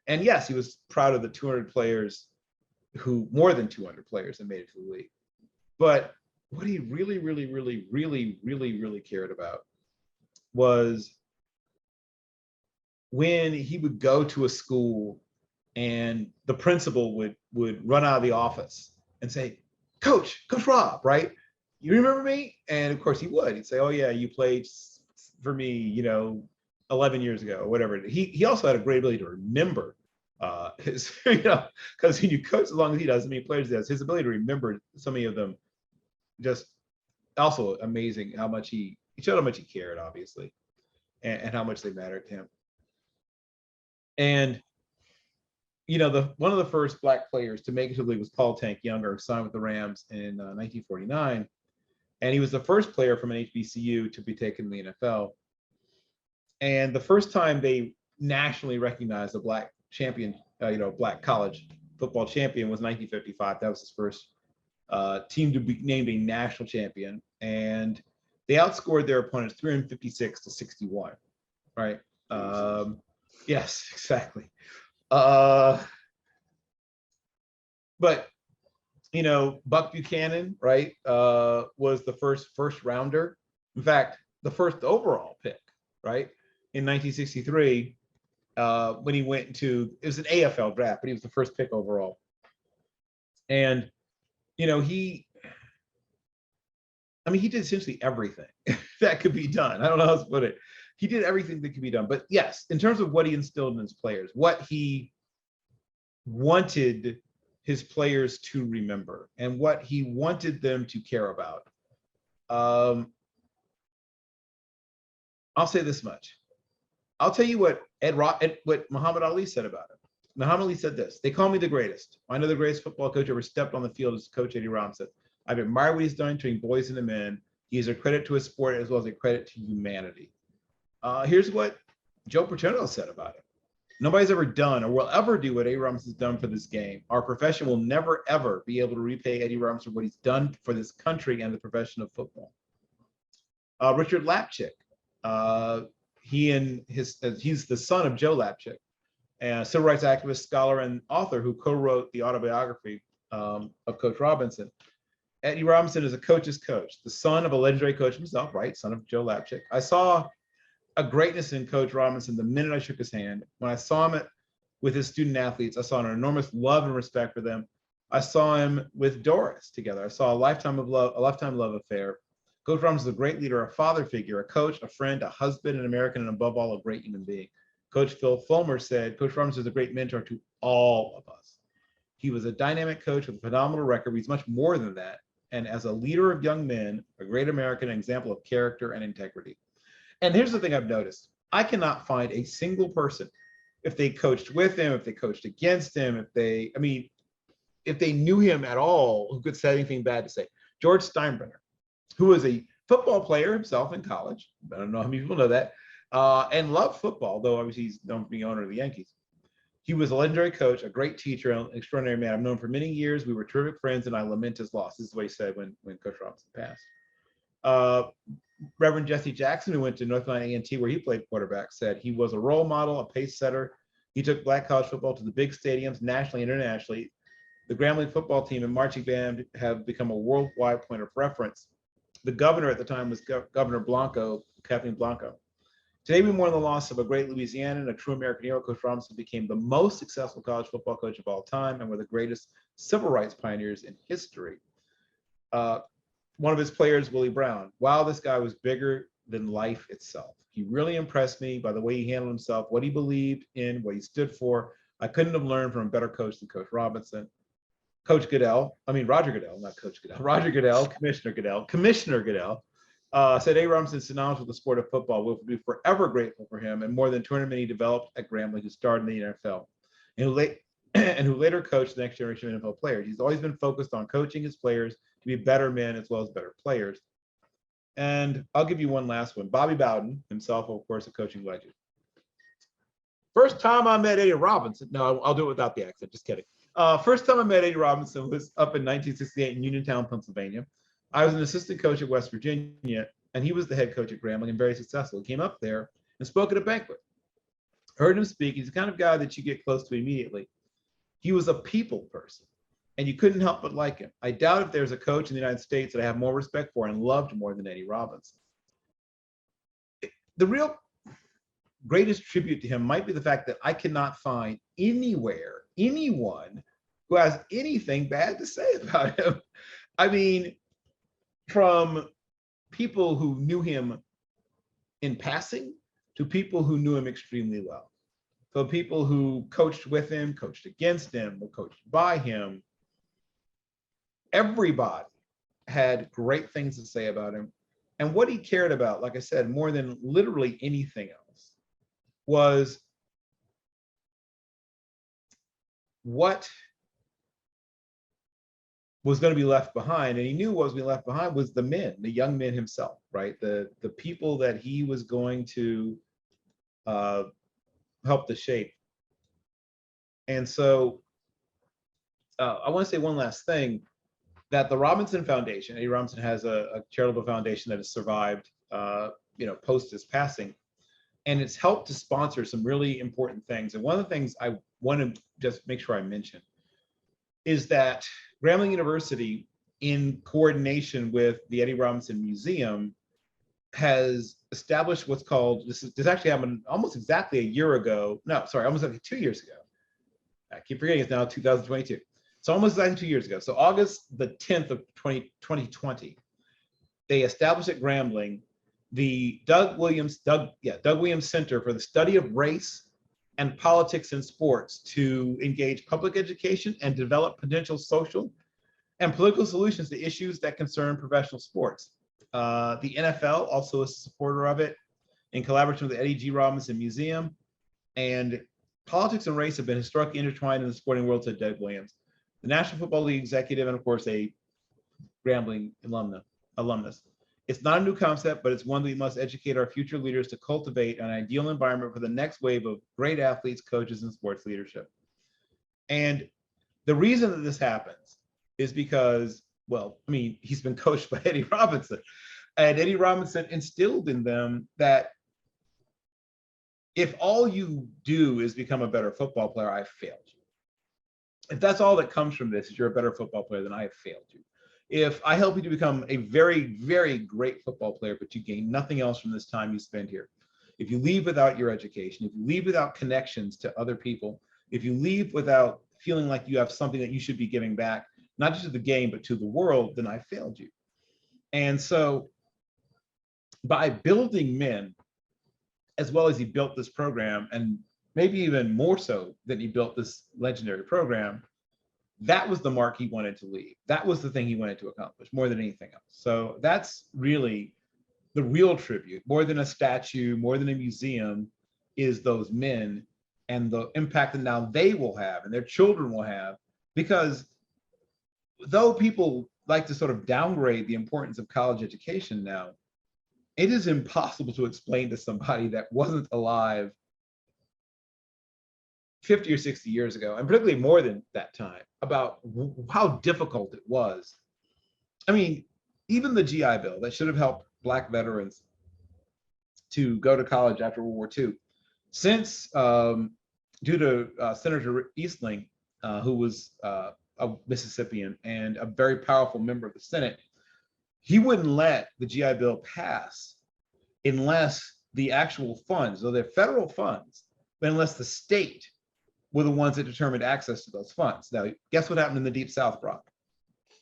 And yes, he was proud of the 200 players more than 200 players that made it to the league. But what he really, really, really, really, really, really cared about was when he would go to a school and the principal would run out of the office and say, Coach Rob, right? You remember me? And of course he would. He'd say, oh yeah, you played for me, 11 years ago, or whatever. He also had a great ability to remember his, because when you coach as long as he does, players does, his ability to remember so many of them, just also amazing how much he showed how much he cared, obviously, and how much they mattered to him. And one of the first black players to make it to the league was Paul Tank Younger, signed with the Rams in 1949, and he was the first player from an HBCU to be taken in the NFL. And the first time they nationally recognized a black champion, black college football champion, was 1955. That was his first team to be named a national champion, and they outscored their opponents 356 to 61. Right? Yes, exactly. But Buck Buchanan, right, was the first rounder. In fact, the first overall pick, right, in 1963. When he went into, it was an AFL draft, but he was the first pick overall. And he did essentially everything that could be done. I don't know how to put it. He did everything that could be done. But yes, in terms of what he instilled in his players, what he wanted his players to remember, and what he wanted them to care about, I'll say this much. I'll tell you what what Muhammad Ali said about it. Muhammad Ali said this: "They call me the greatest. I know the greatest football coach ever stepped on the field is Coach Eddie Robinson. I've admired what he's done treating boys into men. He is a credit to his sport as well as a credit to humanity. Here's what Joe Paterno said about it. Nobody's ever done or will ever do what Eddie Robinson's done for this game. Our profession will never, ever be able to repay Eddie Robinson for what he's done for this country and the profession of football. Richard Lapchick, he's the son of Joe Lapchick, a civil rights activist, scholar, and author who co-wrote the autobiography of Coach Robinson. Eddie Robinson is a coach's coach, the son of a legendary coach himself, right? Son of Joe Lapchick. I saw a greatness in Coach Robinson the minute I shook his hand. When I saw him with his student athletes, I saw an enormous love and respect for them. I saw him with Doris together. I saw a lifetime love affair. Coach Robinson is a great leader, a father figure, a coach, a friend, a husband, an American, and above all, a great human being. Coach Phil Fulmer said, Coach Robinson is a great mentor to all of us. He was a dynamic coach with a phenomenal record. He's much more than that. And as a leader of young men, a great American, an example of character and integrity. And here's the thing I've noticed. I cannot find a single person, if they coached with him, if they coached against him, if they knew him at all, who could say anything bad to say. George Steinbrenner, who was a football player himself in college. I don't know how many people know that. And loved football, though obviously he's known for being owner of the Yankees. He was a legendary coach, a great teacher, an extraordinary man. I've known him for many years. We were terrific friends, and I lament his loss. This is what he said when Coach Robinson passed. Reverend Jesse Jackson, who went to North Carolina A&T, where he played quarterback, said he was a role model, a pace setter. He took black college football to the big stadiums, nationally and internationally. The Grambling football team and marching band have become a worldwide point of reference. The governor at the time was Governor Blanco, Kathleen Blanco. Today, we mourn the loss of a great Louisianan, a true American hero. Coach Robinson became the most successful college football coach of all time and one of the greatest civil rights pioneers in history. One of his players, Willie Brown. Wow, this guy was bigger than life itself. He really impressed me by the way he handled himself, what he believed in, what he stood for. I couldn't have learned from a better coach than Coach Robinson. Roger Goodell, Commissioner Goodell, said A. Robinson, synonymous with the sport of football, will be forever grateful for him and more than 200 men he developed at Grambling, who starred in the NFL, and who later coached the next generation of NFL players. He's always been focused on coaching his players to be better men as well as better players. And I'll give you one last one. Bobby Bowden, himself, of course, a coaching legend. First time I met Eddie Robinson, no, I'll do it without the accent, just kidding. First time I met Eddie Robinson was up in 1968 in Uniontown, Pennsylvania. I was an assistant coach at West Virginia, and he was the head coach at Grambling and very successful. He came up there and spoke at a banquet. Heard him speak. He's the kind of guy that you get close to immediately. He was a people person, and you couldn't help but like him. I doubt if there's a coach in the United States that I have more respect for and loved more than Eddie Robinson. The real greatest tribute to him might be the fact that I cannot find anywhere anyone who has anything bad to say about him. I mean, from people who knew him in passing to people who knew him extremely well. So people who coached with him, coached against him, or coached by him. Everybody had great things to say about him. And what he cared about, like I said, more than literally anything else, was what was going to be left behind. And he knew what was being left behind was the men, the young men himself, right? The people that he was going to help to shape. And so I want to say one last thing, that the Robinson Foundation, Eddie Robinson has a charitable foundation that has survived, post his passing. And it's helped to sponsor some really important things. And one of the things I want to just make sure I mention is that Grambling University, in coordination with the Eddie Robinson Museum, has established what's called, this actually happened almost exactly a year ago. No, sorry, almost like 2 years ago. I keep forgetting it's now 2022. So almost exactly 2 years ago. So August the 10th of 2020, they established at Grambling the Doug Williams Center for the Study of Race and Politics in Sports to engage public education and develop potential social and political solutions to issues that concern professional sports. The NFL also is a supporter of it in collaboration with the Eddie G. Robinson Museum. And politics and race have been historically intertwined in the sporting world, said Doug Williams. The National Football League executive and, of course, a Grambling alumnus. It's not a new concept, but it's one that we must educate our future leaders to cultivate an ideal environment for the next wave of great athletes, coaches, and sports leadership. And the reason that this happens is because, well, I mean, he's been coached by Eddie Robinson, and Eddie Robinson instilled in them that if all you do is become a better football player, I've failed you. If that's all that comes from this, is you're a better football player, then I have failed you. If I help you to become a very, very great football player, but you gain nothing else from this time you spend here, if you leave without your education, if you leave without connections to other people, if you leave without feeling like you have something that you should be giving back, not just to the game, but to the world, then I failed you. And so by building men, as well as he built this program, and maybe even more so than he built this legendary program, that was the mark he wanted to leave. That was the thing he wanted to accomplish more than anything else. So that's really the real tribute, more than a statue, more than a museum, is those men and the impact that now they will have and their children will have. Because though people like to sort of downgrade the importance of college education now, it is impossible to explain to somebody that wasn't alive 50 or 60 years ago, and particularly more than that time, about how difficult it was. I mean, even the GI Bill that should have helped Black veterans to go to college after World War II, since due to Senator Eastling, who was a Mississippian and a very powerful member of the Senate, he wouldn't let the GI Bill pass unless the actual funds, so they're federal funds, but unless the state were the ones that determined access to those funds. Now, guess what happened in the Deep South, Brock?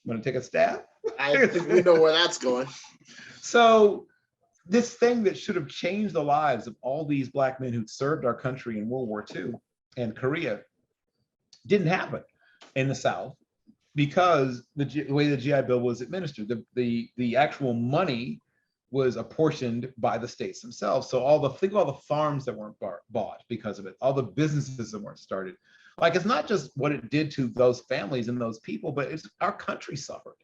Want to take a stab? I think we know where that's going. So this thing that should have changed the lives of all these Black men who served our country in World War II and Korea didn't happen in the South, because the way the GI Bill was administered, the actual money was apportioned by the states themselves. So think of all the farms that weren't bought because of it, all the businesses that weren't started. Like, it's not just what it did to those families and those people, but it's our country suffered.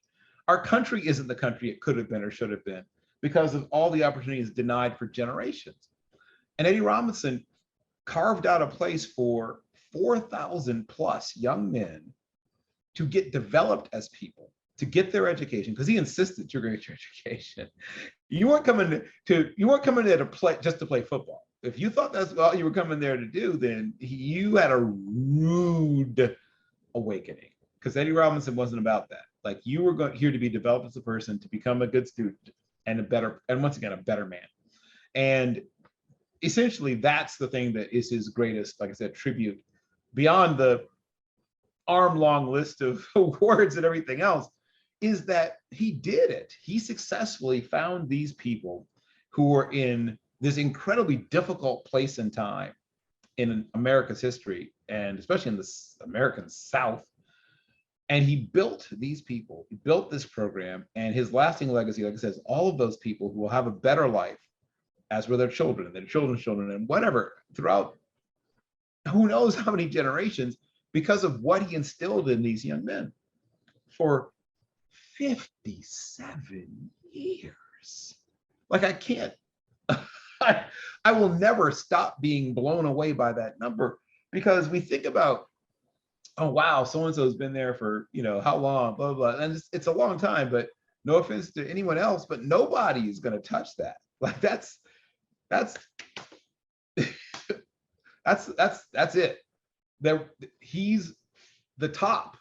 Our country isn't the country it could have been or should have been because of all the opportunities denied for generations. And Eddie Robinson carved out a place for 4,000 plus young men to get developed as people, to get their education, because he insisted you're going to get your education. You weren't coming there to play just to play football. If you thought that's all you were coming there to do, then you had a rude awakening, because Eddie Robinson wasn't about that. Like, you were here to be developed as a person, to become a good student and once again, a better man. And essentially, that's the thing that is his greatest, like I said, tribute, beyond the arm-long list of awards and everything else, is that he did it. He successfully found these people who were in this incredibly difficult place and time in America's history, and especially in the American South. And he built these people, he built this program, and his lasting legacy, like I said, is all of those people who will have a better life, as were their children and their children's children and whatever, throughout who knows how many generations, because of what he instilled in these young men for 57 years. Like, I can't, I will never stop being blown away by that number, because we think about, oh, wow, so-and-so's been there for, how long, blah, blah, blah. And it's a long time, but no offense to anyone else, but nobody is going to touch that. Like, that's it. He's the top.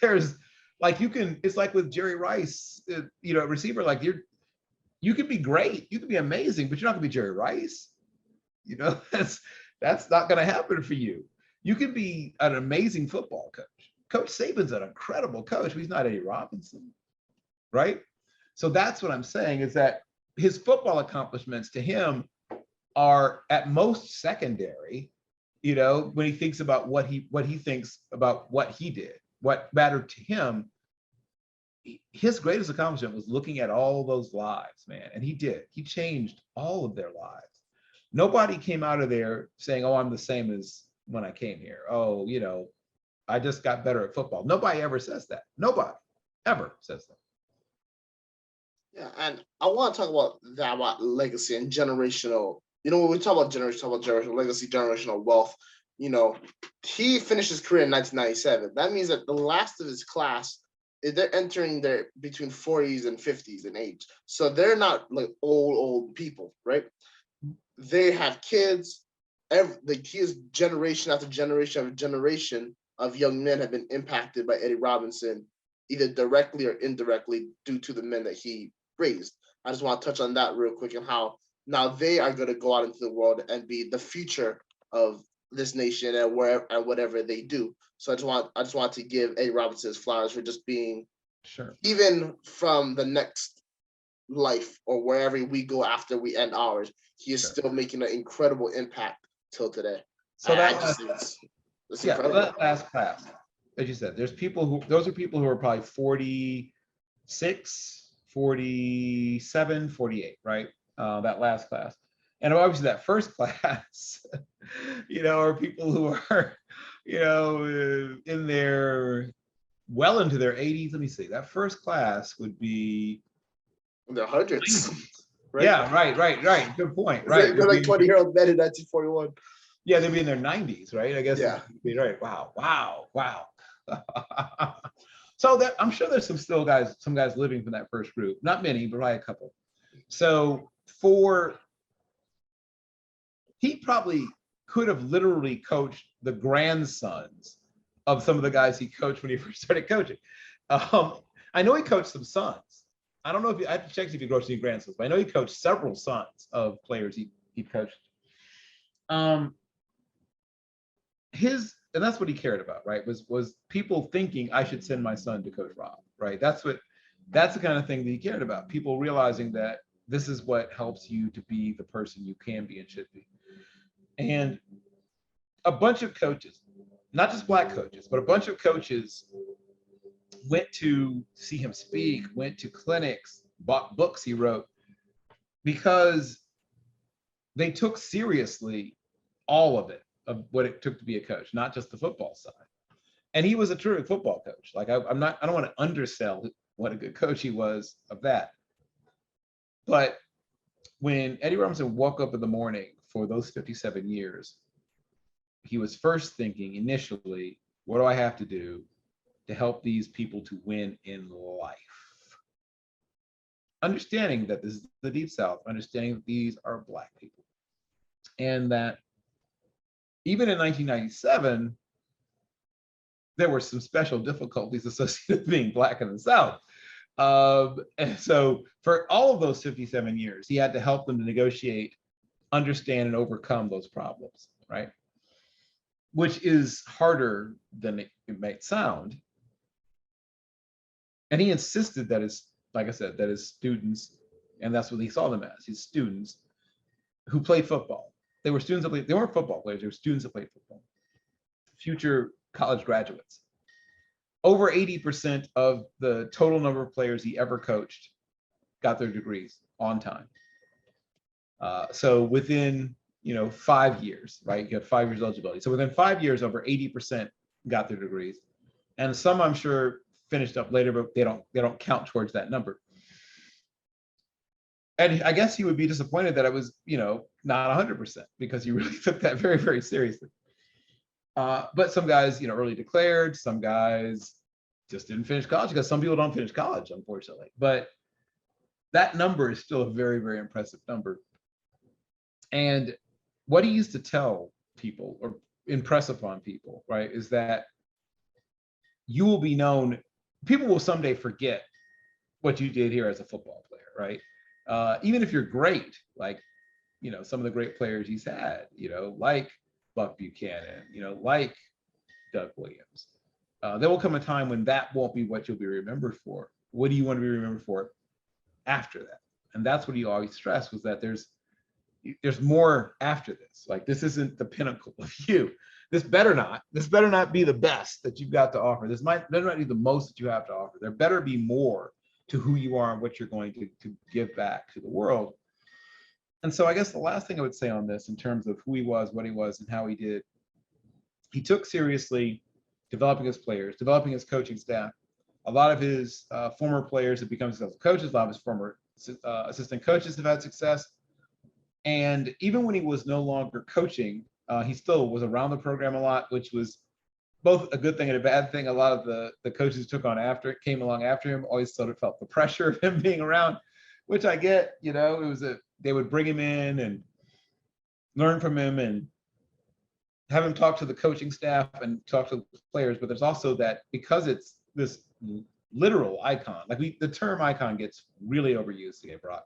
There's, like, it's like with Jerry Rice, receiver, like, you could be great, you could be amazing, but you're not gonna be Jerry Rice. That's not gonna happen for you. You could be an amazing football coach. Coach Saban's an incredible coach, but he's not Eddie Robinson, right? So that's what I'm saying, is that his football accomplishments to him are at most secondary, when he thinks about what he thinks about what he did, what mattered to him. His greatest accomplishment was looking at all those lives, man. And he changed all of their lives. Nobody came out of there saying, oh, I'm the same as when I came here. Oh, I just got better at football. Nobody ever says that. Nobody ever says that. Yeah, and I want to talk about that, about legacy and generational. When we talk about generation, talk about generational legacy, generational wealth. You know, he finished his career in 1997. That means that the last of his class, they're entering their between 40s and 50s in age. So they're not like old people, right? They have kids. His generation after generation after generation of young men have been impacted by Eddie Robinson, either directly or indirectly, due to the men that he raised. I just want to touch on that real quick and how now they are going to go out into the world and be the future of this nation and wherever and whatever they do. So I just want to give Eddie Robinson his flowers for just being, Sure. even from the next life or wherever we go after we end ours, he is Sure. still making an incredible impact till today. So I that just last, think it's yeah, incredible. that last class, as you said, those are people who are probably 46, 47, 48, right? That last class. And obviously that first class, are people who are, in their well into their 80s. Let me see. That first class would be In their hundreds, 90s. right? Yeah, right. Good point. Right. They're like 20-year-old men in 1941. Yeah, they'd be in their 90s, right? I guess Yeah. it'd be right. Wow. So that I'm sure there's some guys living from that first group. Not many, but probably a couple. So he probably could have literally coached the grandsons of some of the guys he coached when he first started coaching. I know he coached some sons. I don't know if I have to check if he coached any grandsons, but I know he coached several sons of players he coached. And that's what he cared about, right? Was people thinking I should send my son to Coach Rob, right? That's the kind of thing that he cared about. People realizing that this is what helps you to be the person you can be and should be. And a bunch of coaches, not just black coaches, but a bunch of coaches went to see him speak, went to clinics, bought books he wrote, because they took seriously all of it, of what it took to be a coach, not just the football side. And he was a terrific football coach. Like I don't want to undersell what a good coach he was of that. But when Eddie Robinson woke up in the morning for those 57 years, he was first thinking initially, what do I have to do to help these people to win in life? Understanding that this is the Deep South, understanding that these are Black people. And that even in 1997, there were some special difficulties associated with being Black in the South. And so for all of those 57 years, he had to help them to negotiate, understand, and overcome those problems, right? Which is harder than it might sound. And he insisted that like I said, that his students, and that's what he saw them as, his students who played football. They were students that played, they weren't football players, they were students that played football. Future college graduates. Over 80% of the total number of players he ever coached got their degrees on time. So within 5 years, right? You have 5 years eligibility. So within 5 years, over 80% got their degrees, and some I'm sure finished up later, but they don't count towards that number. And I guess he would be disappointed that it was not 100%, because he really took that very, very seriously. But some guys early declared, some guys just didn't finish college, because some people don't finish college, unfortunately. But that number is still a very, very impressive number. And what he used to tell people or impress upon people, right, is that you will be known, people will someday forget what you did here as a football player, right? Even if you're great, like, some of the great players he's had, like Buck Buchanan, like Doug Williams. There will come a time when that won't be what you'll be remembered for. What do you want to be remembered for after that? And that's what he always stressed, was that there's more after this. Like, this isn't the pinnacle of you. This better not be the best that you've got to offer. This might not be the most that you have to offer. There better be more to who you are and what you're going to give back to the world. And so I guess the last thing I would say on this, in terms of who he was, what he was, and how he did, he took seriously developing his players, developing his coaching staff. A lot of his former players have become successful coaches. A lot of his former assistant coaches have had success. And even when he was no longer coaching, he still was around the program a lot, which was both a good thing and a bad thing. A lot of the coaches took on after it, came along after him, always sort of felt the pressure of him being around, which I get. You know, they would bring him in and learn from him and have him talk to the coaching staff and talk to the players. But there's also that, because it's this literal icon, like the term icon gets really overused today, Brock.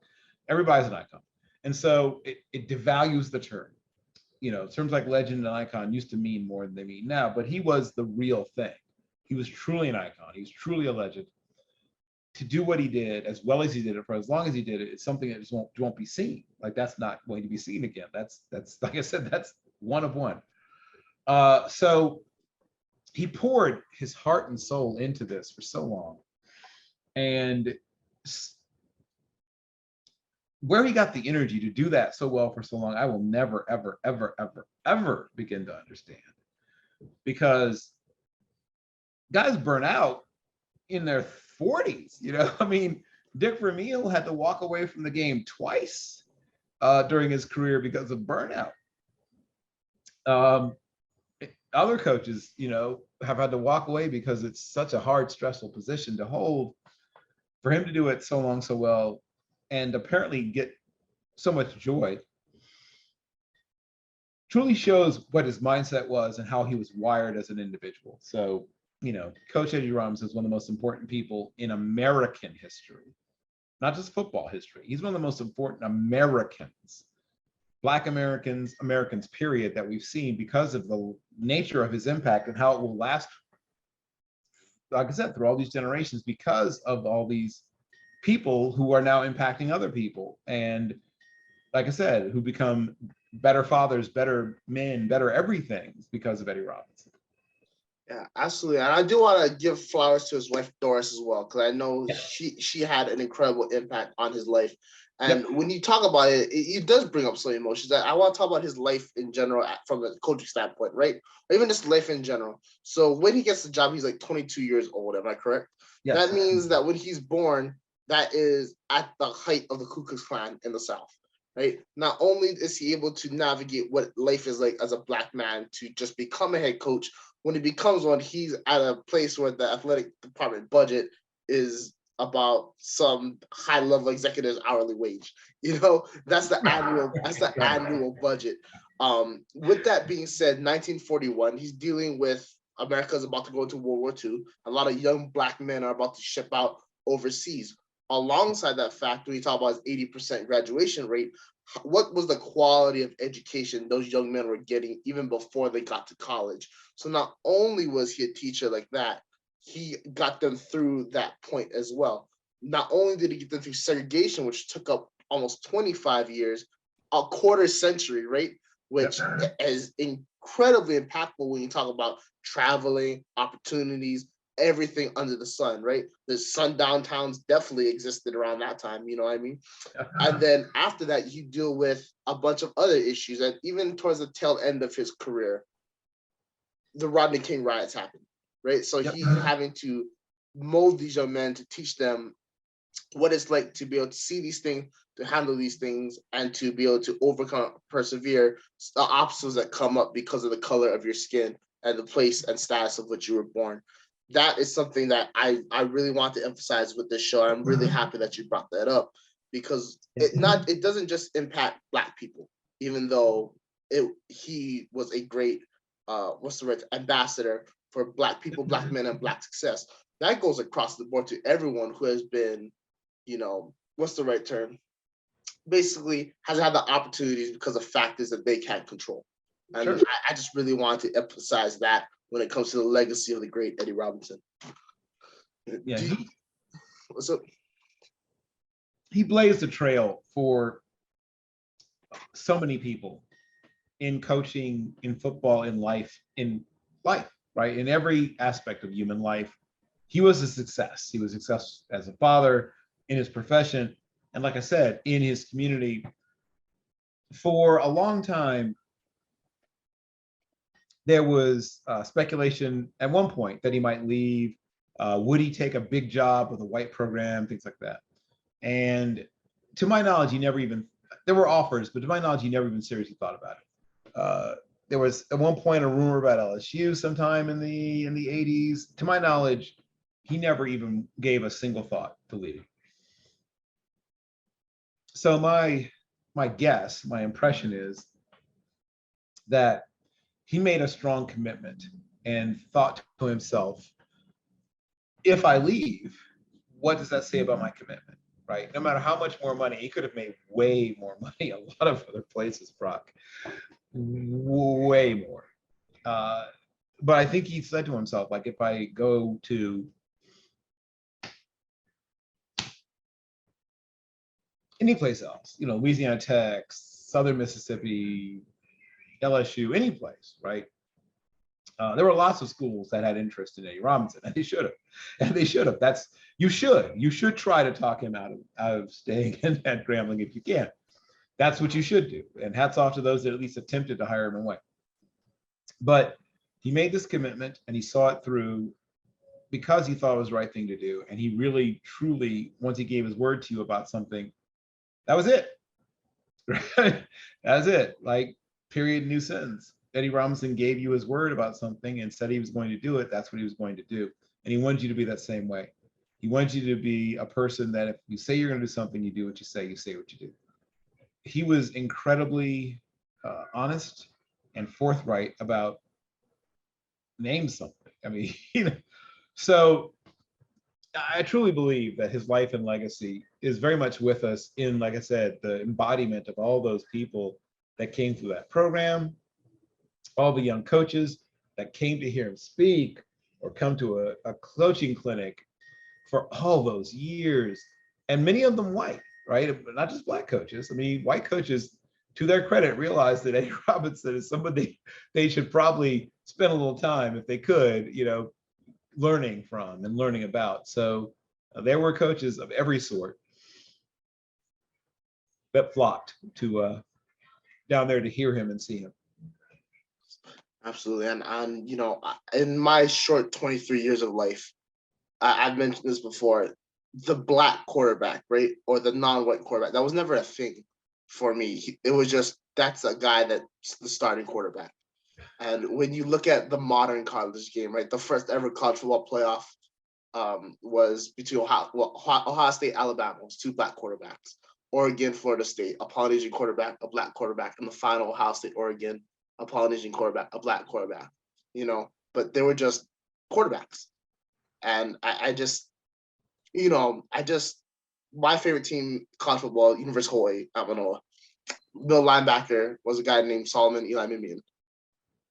Everybody's an icon. And so it devalues the term. You know, terms like legend and icon used to mean more than they mean now, but he was the real thing. He was truly an icon. He was truly a legend. To do what he did as well as he did it for as long as he did it, it's something that just won't be seen. Like, that's not going to be seen again. That's like I said, that's one of one. So he poured his heart and soul into this for so long. And where he got the energy to do that so well for so long, I will never, ever, ever, ever, ever begin to understand. Because guys burn out in their 40s, you know? I mean, Dick Vermeil had to walk away from the game twice during his career because of burnout. Other coaches, you know, have had to walk away because it's such a hard, stressful position to hold. For him to do it so long, so well, and apparently get so much joy, truly shows what his mindset was and how he was wired as an individual. So, you know, Coach Eddie Robinson is one of the most important people in American history, not just football history. He's one of the most important Americans, Black Americans, Americans, period, that we've seen, because of the nature of his impact and how it will last, like I said, through all these generations, because of all these people who are now impacting other people. And like I said, who become better fathers, better men, better everything because of Eddie Robinson. Yeah, absolutely. And I do want to give flowers to his wife, Doris, as well, because I know she had an incredible impact on his life. And when you talk about it, it does bring up some emotions. I want to talk about his life in general from a coaching standpoint, right? Or even just life in general. So when he gets the job, he's like 22 years old. Am I correct? Yes. That means that when he's born, that is at the height of the Ku Klux Klan in the South, right? Not only is he able to navigate what life is like as a Black man to just become a head coach, when he becomes one, he's at a place where the athletic department budget is about some high-level executive's hourly wage. You know, that's the annual budget. With that being said, 1941, he's dealing with America's about to go into World War II. A lot of young Black men are about to ship out overseas. Alongside that fact, when you talk about his 80% graduation rate, what was the quality of education those young men were getting even before they got to college? So not only was he a teacher like that, he got them through that point as well. Not only did he get them through segregation, which took up almost 25 years, a quarter century, right? Which is incredibly impactful when you talk about traveling, opportunities, everything under the sun, right? The sundown towns definitely existed around that time, you know what I mean? And then after that, you deal with a bunch of other issues. And even towards the tail end of his career, the Rodney King riots happened, right? So he's having to mold these young men to teach them what it's like to be able to see these things, to handle these things, and to be able to overcome, persevere the obstacles that come up because of the color of your skin and the place and status of which you were born. That is something that I really want to emphasize with this show. I'm really happy that you brought that up, because it doesn't just impact Black people, even though he was a great ambassador for Black people, Black men, and Black success. That goes across the board to everyone who has been, you know, what's the right term? Basically has had the opportunities because of factors that they can't control. And sure. I just really want to emphasize that when it comes to the legacy of the great Eddie Robinson. Yeah, what's up? He blazed a trail for so many people in coaching, in football, in life, right? In every aspect of human life. He was a success. He was a success as a father, in his profession, and like I said, in his community. For a long time, there was speculation at one point that he might leave. Would he take a big job with a white program, things like that? And to my knowledge, he never even, there were offers, but to my knowledge, he never even seriously thought about it. There was at one point a rumor about LSU sometime in the 80s. To my knowledge, he never even gave a single thought to leaving. So my guess, my impression is that he made a strong commitment and thought to himself, if I leave, what does that say about my commitment? Right? No matter how much more money, he could have made way more money a lot of other places, Brock. Way more. But I think he said to himself, like, if I go to any place else, you know, Louisiana Tech, Southern Mississippi, LSU, any place, right? There were lots of schools that had interest in Eddie Robinson, and they should have. And they should have. That's you should try to talk him out of staying at Grambling if you can. That's what you should do. And hats off to those that at least attempted to hire him away. But he made this commitment and he saw it through because he thought it was the right thing to do. And he really, truly, once he gave his word to you about something, that was it. That was it. Like, period, new sentence. Eddie Robinson gave you his word about something and said he was going to do it. That's what he was going to do. And he wanted you to be that same way. He wants you to be a person that if you say you're going to do something, you do what you say what you do. He was incredibly honest and forthright about name something. I mean, you know, so I truly believe that his life and legacy is very much with us in, like I said, the embodiment of all those people that came through that program, all the young coaches that came to hear him speak or come to a coaching clinic for all those years, and many of them white, right? But not just black coaches. I mean, white coaches, to their credit, realized that Eddie Robinson is somebody they should probably spend a little time, if they could, you know, learning from and learning about. So there were coaches of every sort that flocked to down there to hear him and see him. Absolutely. And you know, in my short 23 years of life, I've mentioned this before, the black quarterback, right? Or the non-white quarterback, that was never a thing for me. It was just, that's a guy that's the starting quarterback. And when you look at the modern college game, right, the first ever college football playoff was between Ohio State, Alabama, was two black quarterbacks. Oregon, Florida State, a Polynesian quarterback, a black quarterback, and the final Ohio State, Oregon, a Polynesian quarterback, a black quarterback. You know, but they were just quarterbacks. And I just, you know, my favorite team, college football, University of Hawaii, Manoa. Middle linebacker was a guy named Solomon Eli Mimian.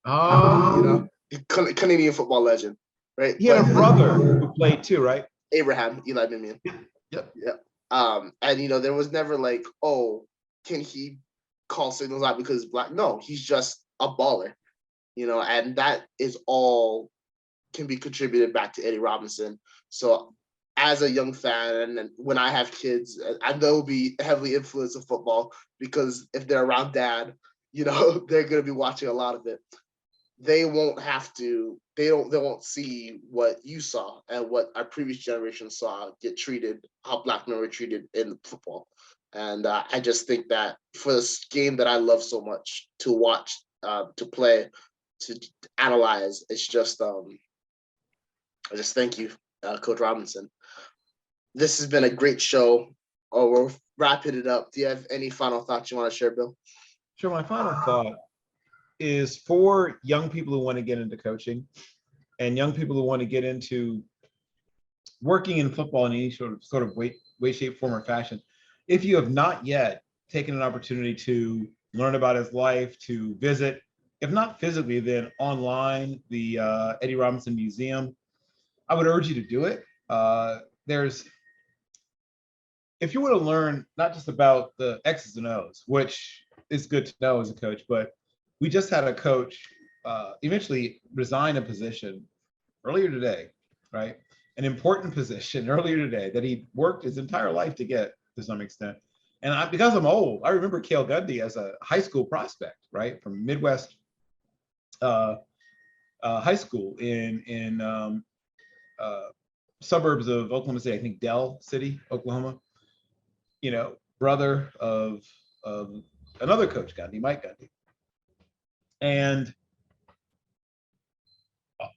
Oh, You know, Canadian football legend, right? He had a brother who played too, right? Abraham Eli Mimian. Yep. And you know, there was never like, oh, can he call signals out because he's black? No, he's just a baller, you know, and that is all can be contributed back to Eddie Robinson. So as a young fan, and when I have kids, I know will be heavily influenced of football because if they're around dad, you know, they're going to be watching a lot of it. They won't have to, they won't see what you saw and what our previous generation saw get treated, how black men were treated in football. And I just think that for this game that I love so much to watch, to play, to analyze, it's just, I just thank you, Coach Robinson. This has been a great show. Oh, we're wrapping it up. Do you have any final thoughts you want to share, Bill? Sure. My final thought is for young people who want to get into coaching and young people who want to get into working in football in any sort of way, shape, form, or fashion. If you have not yet taken an opportunity to learn about his life, to visit, if not physically, then online, the Eddie Robinson Museum, I would urge you to do it. If you want to learn not just about the X's and O's, which is good to know as a coach, but we just had a coach eventually resign a position earlier today, right? An important position earlier today that he worked his entire life to get to some extent. And because I'm old, I remember Cale Gundy as a high school prospect, right? From Midwest high school in suburbs of Oklahoma City, I think Dell City, Oklahoma. You know, brother of another coach, Gandhi, Mike Gandhi. And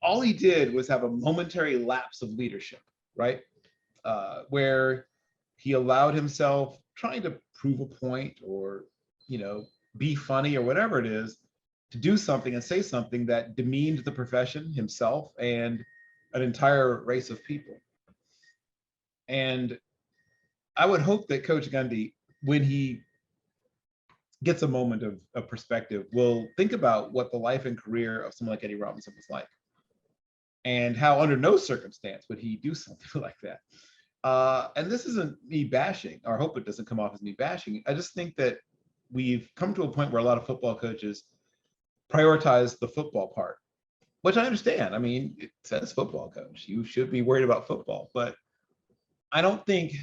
all he did was have a momentary lapse of leadership, right? Where he allowed himself trying to prove a point or, be funny or whatever it is, to do something and say something that demeaned the profession, himself, and an entire race of people. And I would hope that Coach Gundy, when he gets a moment of perspective, will think about what the life and career of someone like Eddie Robinson was like, and how under no circumstance would he do something like that. And this isn't me bashing, or I hope it doesn't come off as me bashing. I just think that we've come to a point where a lot of football coaches prioritize the football part, which I understand. I mean, it says football coach. You should be worried about football, but I don't think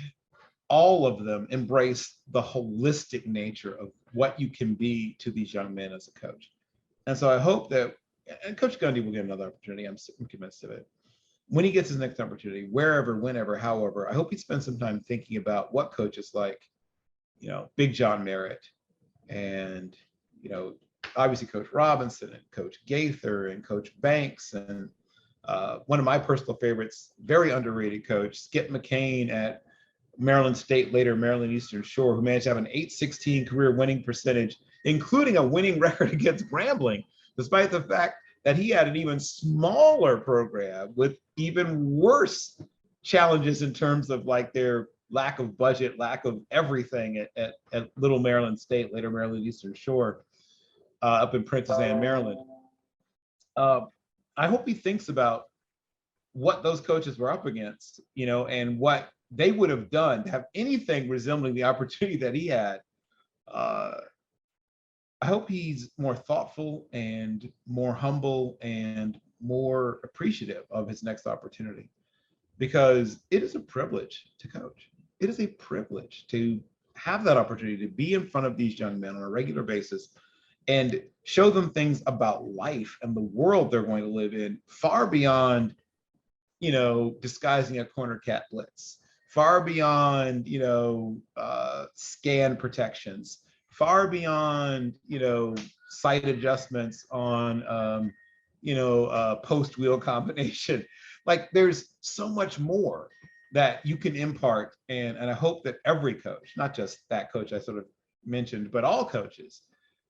all of them embrace the holistic nature of what you can be to these young men as a coach. And so I hope that, and Coach Gundy will get another opportunity. I'm convinced of it. When he gets his next opportunity, wherever, whenever, however, I hope he spends some time thinking about what coaches like, Big John Merritt and, obviously Coach Robinson and Coach Gaither and Coach Banks and one of my personal favorites, very underrated coach, Skip McCain at Maryland State, later Maryland Eastern Shore, who managed to have an 816 career winning percentage, including a winning record against Grambling, despite the fact that he had an even smaller program with even worse challenges in terms of like their lack of budget, lack of everything at Little Maryland State, later Maryland Eastern Shore, up in Princess Anne, Maryland. I hope he thinks about what those coaches were up against, and what they would have done to have anything resembling the opportunity that he had. I hope he's more thoughtful and more humble and more appreciative of his next opportunity, because it is a privilege to coach. It is a privilege to have that opportunity to be in front of these young men on a regular basis and show them things about life and the world they're going to live in, far beyond, disguising a corner cat blitz, far beyond, scan protections, far beyond, sight adjustments on, post wheel combination. Like there's so much more that you can impart. And I hope that every coach, not just that coach I sort of mentioned, but all coaches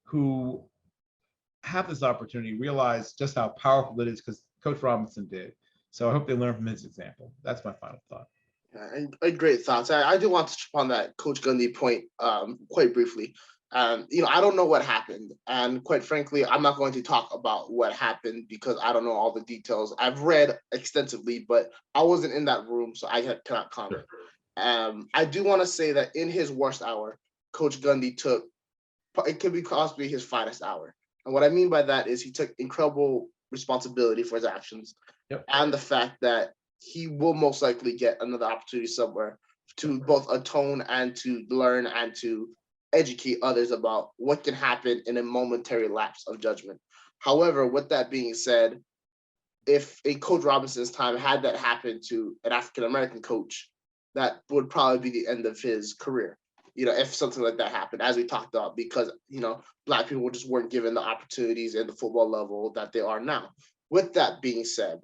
who have this opportunity realize just how powerful it is, because Coach Robinson did. So I hope they learn from his example. That's my final thought. And great thoughts. I do want to touch upon that Coach Gundy point quite briefly. I don't know what happened, and quite frankly, I'm not going to talk about what happened because I don't know all the details. I've read extensively, but I wasn't in that room, so I cannot comment. Sure. I do want to say that in his worst hour, Coach Gundy took, it could be possibly his finest hour. And what I mean by that is he took incredible responsibility for his actions. Yep. And the fact that he will most likely get another opportunity somewhere to both atone and to learn and to educate others about what can happen in a momentary lapse of judgment. However, with that being said, if in Coach Robinson's time had that happen to an African-American coach, that would probably be the end of his career. If something like that happened, as we talked about, because, Black people just weren't given the opportunities in the football level that they are now. With that being said,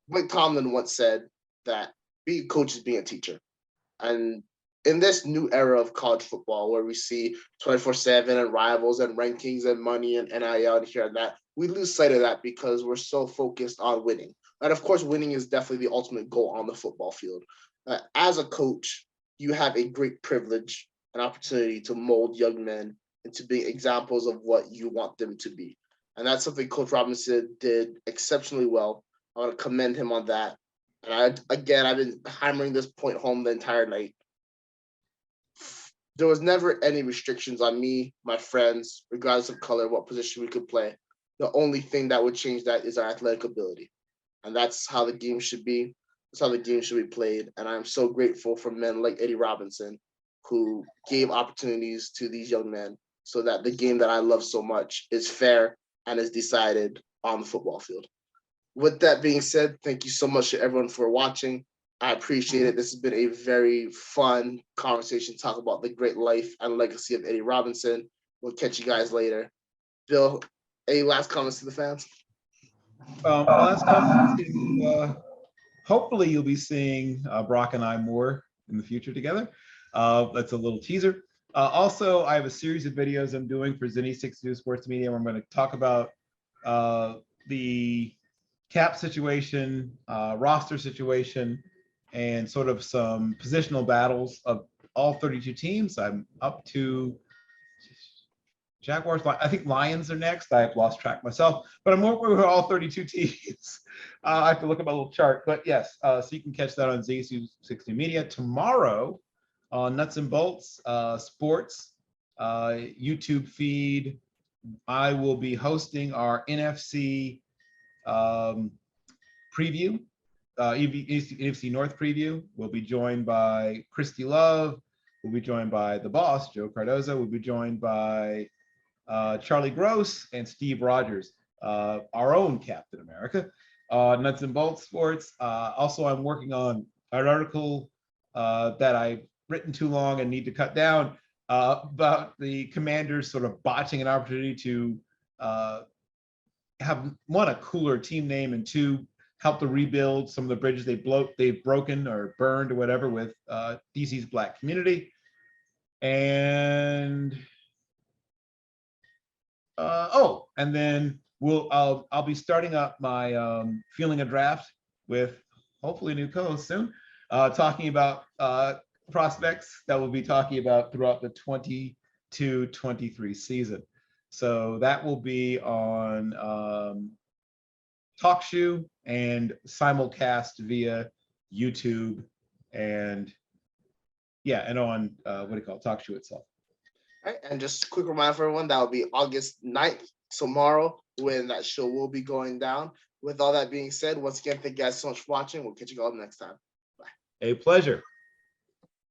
Mike Tomlin once said that being a coach is being a teacher. And in this new era of college football, where we see 24/7 and rivals and rankings and money and NIL and here and that, we lose sight of that because we're so focused on winning. And of course, winning is definitely the ultimate goal on the football field. As a coach, you have a great privilege and opportunity to mold young men into being examples of what you want them to be. And that's something Coach Robinson did exceptionally well. I want to commend him on that. And I've been hammering this point home the entire night. There was never any restrictions on me, my friends, regardless of color, what position we could play. The only thing that would change that is our athletic ability. And that's how the game should be. That's how the game should be played. And I'm so grateful for men like Eddie Robinson, who gave opportunities to these young men so that the game that I love so much is fair and is decided on the football field. With that being said, thank you so much to everyone for watching. I appreciate it. This has been a very fun conversation. Talk about the great life and legacy of Eddie Robinson. We'll catch you guys later. Bill, any last comments to the fans? My last comment to hopefully you'll be seeing Brock and I more in the future together. That's a little teaser. Also, I have a series of videos I'm doing for Zinni 62 Sports Media where I'm going to talk about the cap situation, roster situation, and sort of some positional battles of all 32 teams. I'm up to Jaguars. I think Lions are next. I've lost track myself, but I'm working with all 32 teams. I have to look at my little chart, but yes, so you can catch that on Z60 Media tomorrow on Nuts and Bolts Sports YouTube feed. I will be hosting our NFC preview, NFC North preview. We'll be joined by Christy Love. We'll be joined by the boss, Joe Cardozo. We'll be joined by Charlie Gross and Steve Rogers, our own Captain America. Nuts and Bolts Sports. Also, I'm working on an article that I've written too long and need to cut down about the Commanders sort of botching an opportunity to have, one, a cooler team name, and two, help to rebuild some of the bridges they've broken or burned or whatever with DC's Black community. And and then I'll be starting up my Feeling a Draft with hopefully a new co-host soon, talking about prospects that we'll be talking about throughout the 22-23 season. So that will be on TalkShoe and simulcast via YouTube and on TalkShoe itself. All right, and just a quick reminder for everyone, that will be August 9th, tomorrow, when that show will be going down. With all that being said, once again, thank you guys so much for watching. We'll catch you all next time. Bye. A pleasure.